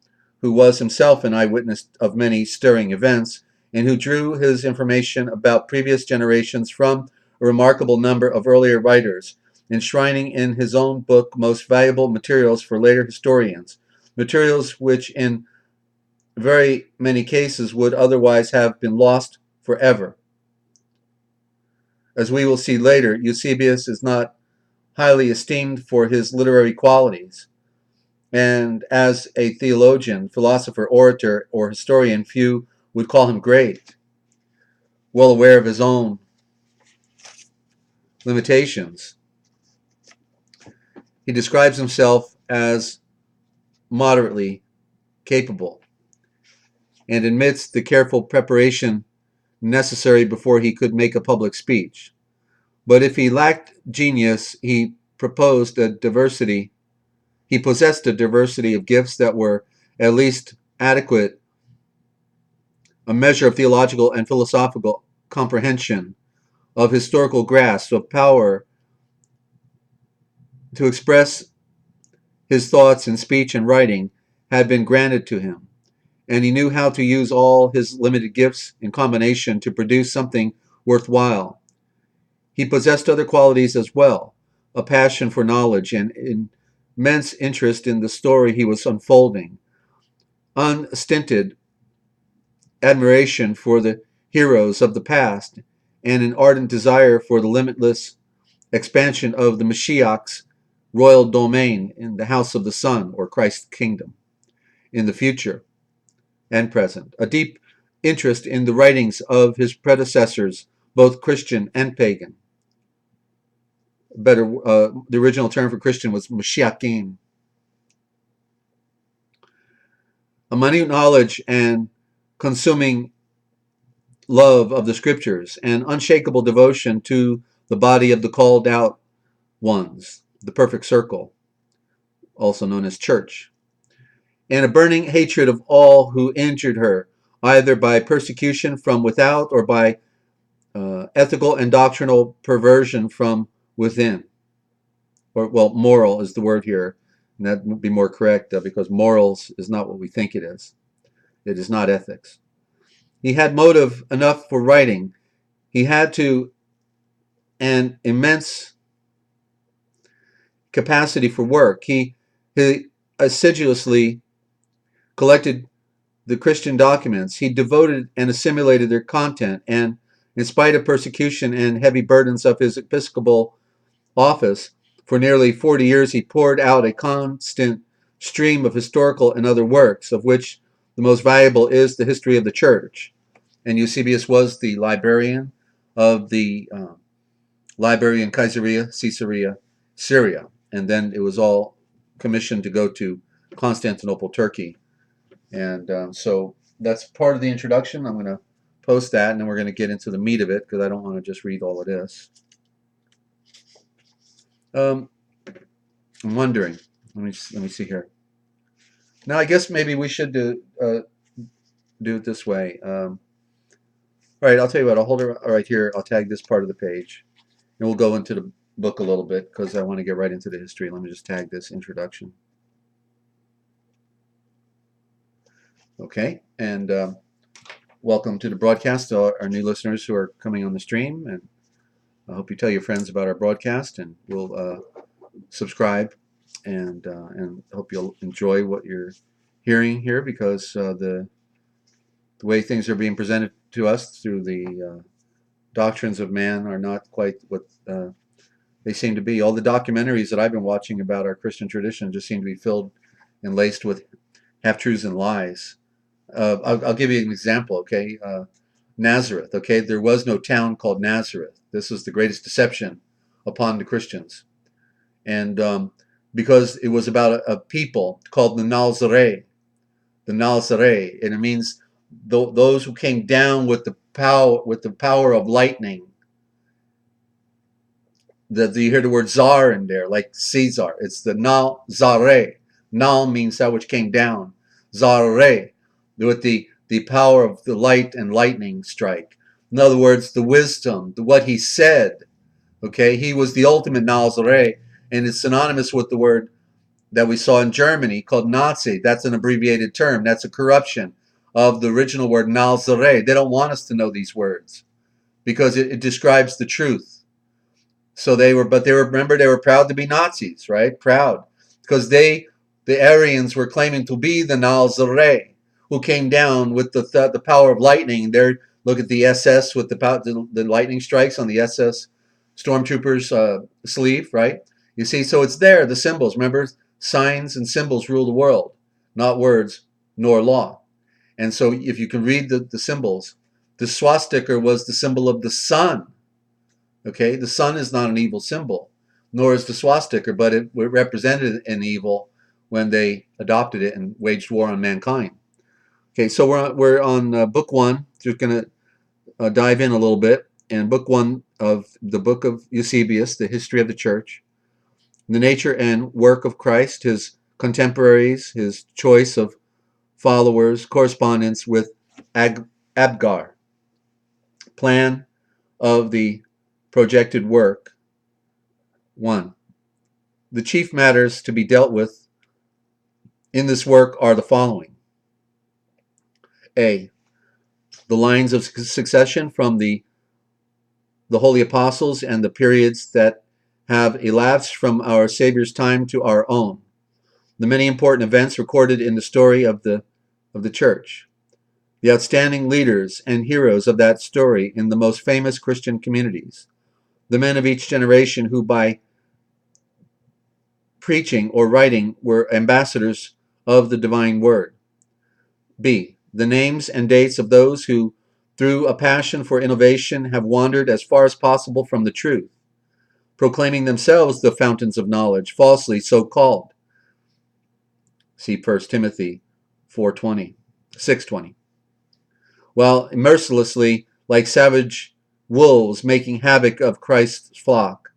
Speaker 1: who was himself an eyewitness of many stirring events, and who drew his information about previous generations from a remarkable number of earlier writers, enshrining in his own book most valuable materials for later historians, materials which in very many cases would otherwise have been lost forever. As we will see later, Eusebius is not highly esteemed for his literary qualities, and as a theologian, philosopher, orator, or historian, few would call him great. Well aware of his own limitations, he describes himself as moderately capable and admits the careful preparation necessary before he could make a public speech. But if he lacked genius, he possessed a diversity of gifts that were at least adequate, a measure of theological and philosophical comprehension, of historical grasp, of power to express his thoughts in speech and writing had been granted to him, and he knew how to use all his limited gifts in combination to produce something worthwhile. He possessed other qualities as well, a passion for knowledge and immense interest in the story he was unfolding, unstinted admiration for the heroes of the past, and an ardent desire for the limitless expansion of the Mashiach's royal domain in the house of the Son, or Christ's kingdom, in the future and present. A deep interest in the writings of his predecessors, both Christian and pagan. The original term for Christian was Mashiachim. A minute knowledge and consuming love of the scriptures, and unshakable devotion to the body of the called out ones, the perfect circle, also known as church, and a burning hatred of all who injured her, either by persecution from without or by ethical and doctrinal perversion from within. Or, well, moral is the word here, and that would be more correct because morals is not what we think it is. It is not ethics. He had motive enough for writing. He had an immense capacity for work. He assiduously collected the Christian documents. He devoted and assimilated their content, and in spite of persecution and heavy burdens of his episcopal office, for nearly 40 years he poured out a constant stream of historical and other works, of which the most valuable is the history of the church. And Eusebius was the librarian of the library in Caesarea, Syria. And then it was all commissioned to go to Constantinople, Turkey. And so that's part of the introduction. I'm going to post that, and then we're going to get into the meat of it, because I don't want to just read all of this. I'm wondering, let me see here. Now, I guess maybe we should do it this way. All right, I'll tell you what, I'll hold it right here. I'll tag this part of the page, and we'll go into the book a little bit, because I want to get right into the history. Let me just tag this introduction. Okay, and welcome to the broadcast, our new listeners who are coming on the stream, and I hope you tell your friends about our broadcast, and we'll subscribe, and hope you'll enjoy what you're hearing here, because the way things are being presented to us through the doctrines of man are not quite what they seem to be. All the documentaries that I've been watching about our Christian tradition just seem to be filled and laced with half-truths and lies. I'll give you an example, okay? Nazareth. Okay, there was no town called Nazareth. This was the greatest deception upon the Christians, and because it was about a people called the Nazaré, and it means those who came down with the power of lightning. You hear the word czar in there, like Caesar. It's the Nazaré. Nal means that which came down. Zaré, with the power of the light and lightning strike. In other words, the wisdom, what he said. Okay, he was the ultimate Nazaré, and it's synonymous with the word that we saw in Germany called Nazi. That's an abbreviated term. That's a corruption of the original word Nazaré. They don't want us to know these words because it describes the truth. So they were proud to be Nazis, right? Proud. Because the Aryans were claiming to be the Nazaré, who came down with the power of lightning. Look at the SS with the lightning strikes on the SS stormtroopers' sleeve, right? You see, so it's there, the symbols. Remember, signs and symbols rule the world, not words nor law. And so if you can read the symbols, the swastika was the symbol of the sun. Okay, the sun is not an evil symbol, nor is the swastika, but it represented an evil when they adopted it and waged war on mankind. Okay, so we're on book one. Just going to dive in a little bit. And book one of the book of Eusebius, the history of the church, the nature and work of Christ, his contemporaries, his choice of followers, correspondence with Abgar, plan of the projected work. 1. The chief matters to be dealt with in this work are the following. A. The lines of succession from the holy apostles and the periods that have elapsed from our Savior's time to our own. The many important events recorded in the story of the church. The outstanding leaders and heroes of that story in the most famous Christian communities. The men of each generation who by preaching or writing were ambassadors of the divine word. B. The names and dates of those who, through a passion for innovation, have wandered as far as possible from the truth, proclaiming themselves the fountains of knowledge, falsely so called. See 1 Timothy 6:20. While mercilessly, like savage wolves, making havoc of Christ's flock.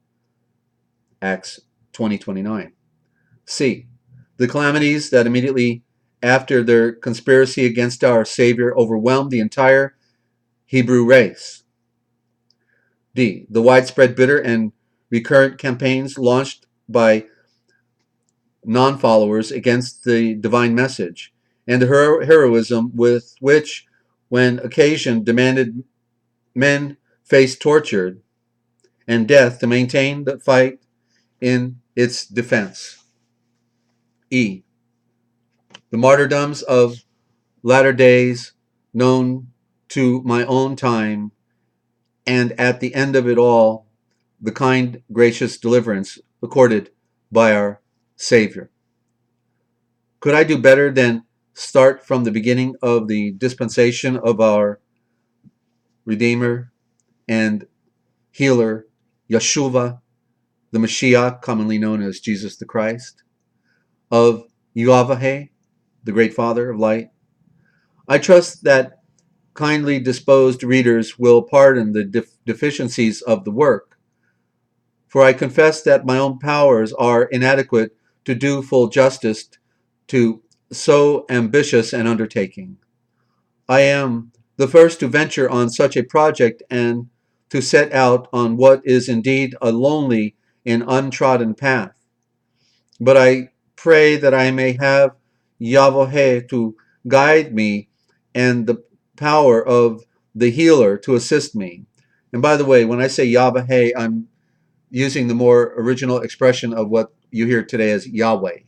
Speaker 1: Acts 20:29. C. The calamities that immediately after their conspiracy against our Savior overwhelmed the entire Hebrew race. D. The widespread, bitter, and recurrent campaigns launched by non-followers against the divine message, and the heroism with which, when occasion demanded, men faced torture and death to maintain the fight in its defense. E. The martyrdoms of latter days known to my own time, and at the end of it all, the kind, gracious deliverance accorded by our Savior. Could I do better than start from the beginning of the dispensation of our Redeemer and Healer, Yeshua, the Mashiach, commonly known as Jesus the Christ, of Yahweh, the great Father of light? I trust that kindly disposed readers will pardon the deficiencies of the work, for I confess that my own powers are inadequate to do full justice to so ambitious an undertaking. I am the first to venture on such a project and to set out on what is indeed a lonely and untrodden path. But I pray that I may have Yahweh to guide me and the power of the healer to assist me. And by the way, when I say Yahweh, I'm using the more original expression of what you hear today as Yahweh.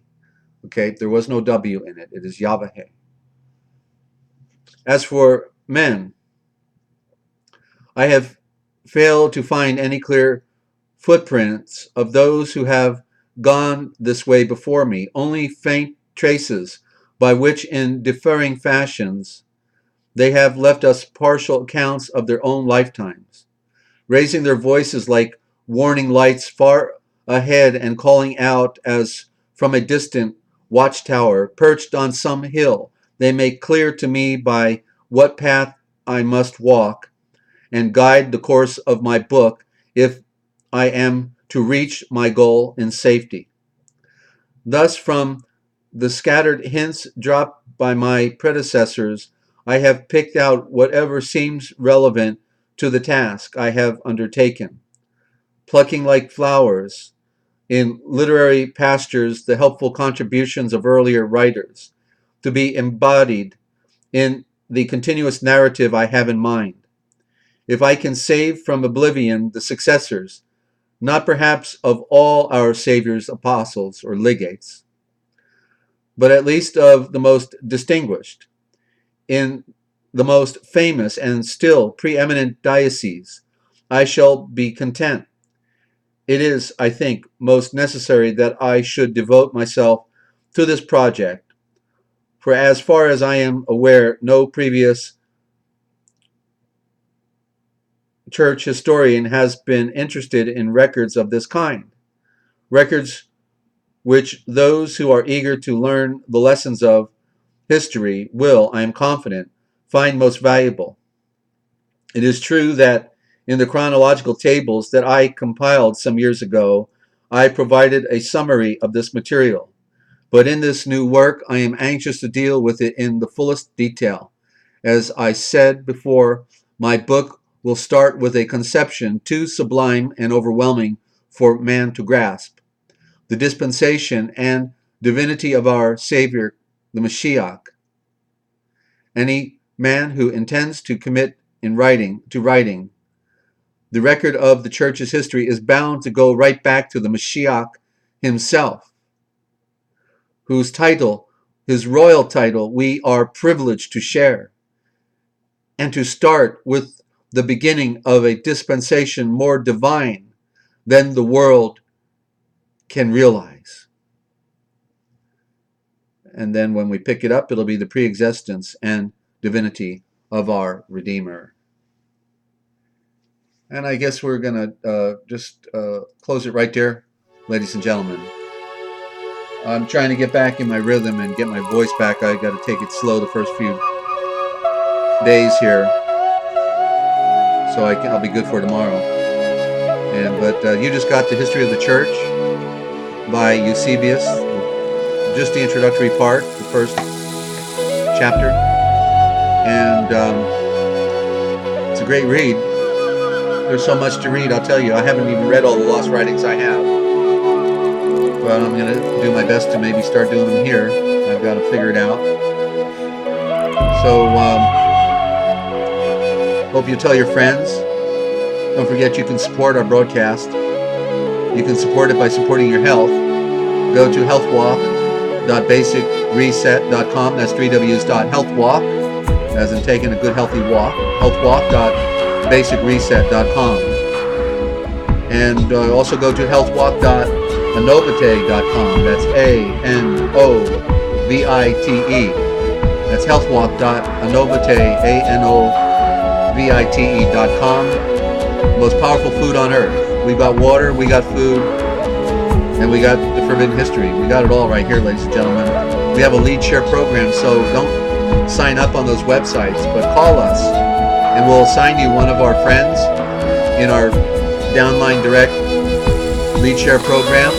Speaker 1: Okay, there was no W in it. It is Yahweh. As for men, I have failed to find any clear footprints of those who have gone this way before me, only faint traces by which in differing fashions They have left us partial accounts of their own lifetimes, raising their voices like warning lights far ahead and calling out as from a distant watchtower perched on some hill. They make clear to me by what path I must walk and guide the course of my book if I am to reach my goal in safety. Thus, from the scattered hints dropped by my predecessors, I have picked out whatever seems relevant to the task I have undertaken, plucking like flowers in literary pastures the helpful contributions of earlier writers, to be embodied in the continuous narrative I have in mind. If I can save from oblivion the successors, not perhaps of all our Savior's apostles or legates, but at least of the most distinguished, in the most famous and still preeminent dioceses, I shall be content. It is, I think, most necessary that I should devote myself to this project, for as far as I am aware, no previous church historian has been interested in records of this kind, records which those who are eager to learn the lessons of history will, I am confident, find most valuable. It is true that in the chronological tables that I compiled some years ago, I provided a summary of this material, but in this new work I am anxious to deal with it in the fullest detail. As I said before, my book will start with a conception too sublime and overwhelming for man to grasp: the dispensation and divinity of our Savior, the Mashiach. Any man who intends to commit to writing the record of the church's history is bound to go right back to the Mashiach himself, whose title, his royal title, we are privileged to share, and to start with the beginning of a dispensation more divine than the world can realize. And then when we pick it up, it'll be the pre-existence and divinity of our Redeemer. And I guess we're going to just close it right there, ladies and gentlemen. I'm trying to get back in my rhythm and get my voice back. I got to take it slow the first few days here, so I'll be good for tomorrow. But you just got the History of the Church by Eusebius, just the introductory part, the first chapter, and it's a great read. There's so much to read, I'll tell you. I haven't even read all the lost writings I have, but I'm going to do my best to maybe start doing them here. I've got to figure it out. So hope you tell your friends. Don't forget you can support our broadcast. You can support it by supporting your health. Go to healthwalk.basicreset.com. That's 3 W's.healthwalk, as in taking a good healthy walk. healthwalk.basicreset.com. And also go to healthwalk.anovite.com. That's ANOVITE. That's healthwalk.anovite.com. The most powerful food on earth. We got water, we got food, and we got the forbidden history. We got it all right here, ladies and gentlemen. We have a lead share program, so don't sign up on those websites, but call us, and we'll assign you one of our friends in our downline direct lead share program.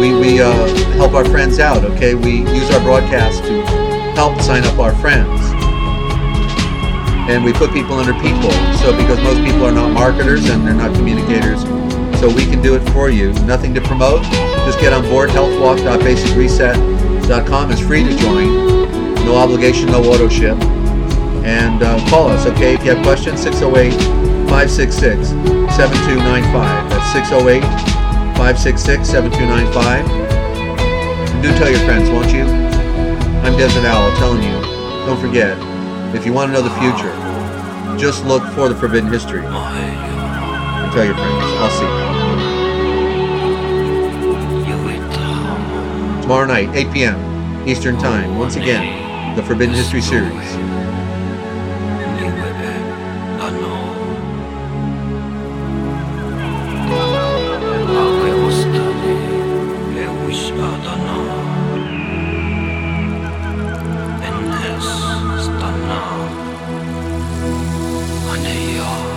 Speaker 1: We help our friends out, okay? We use our broadcast to help sign up our friends. And we put people under people. So because most people are not marketers and they're not communicators, so we can do it for you. Nothing to promote. Just get on board. healthwalk.basicreset.com. It's free to join. No obligation, no auto ship. And call us, okay? If you have questions, 608-566-7295. That's 608-566-7295. And do tell your friends, won't you? I'm Desert Owl telling you, don't forget, if you want to know the future, just look for the forbidden history. And tell your friends. I'll see you. Tomorrow night, 8 p.m. Eastern Time. Once again, the Forbidden History series.
Speaker 3: 没有。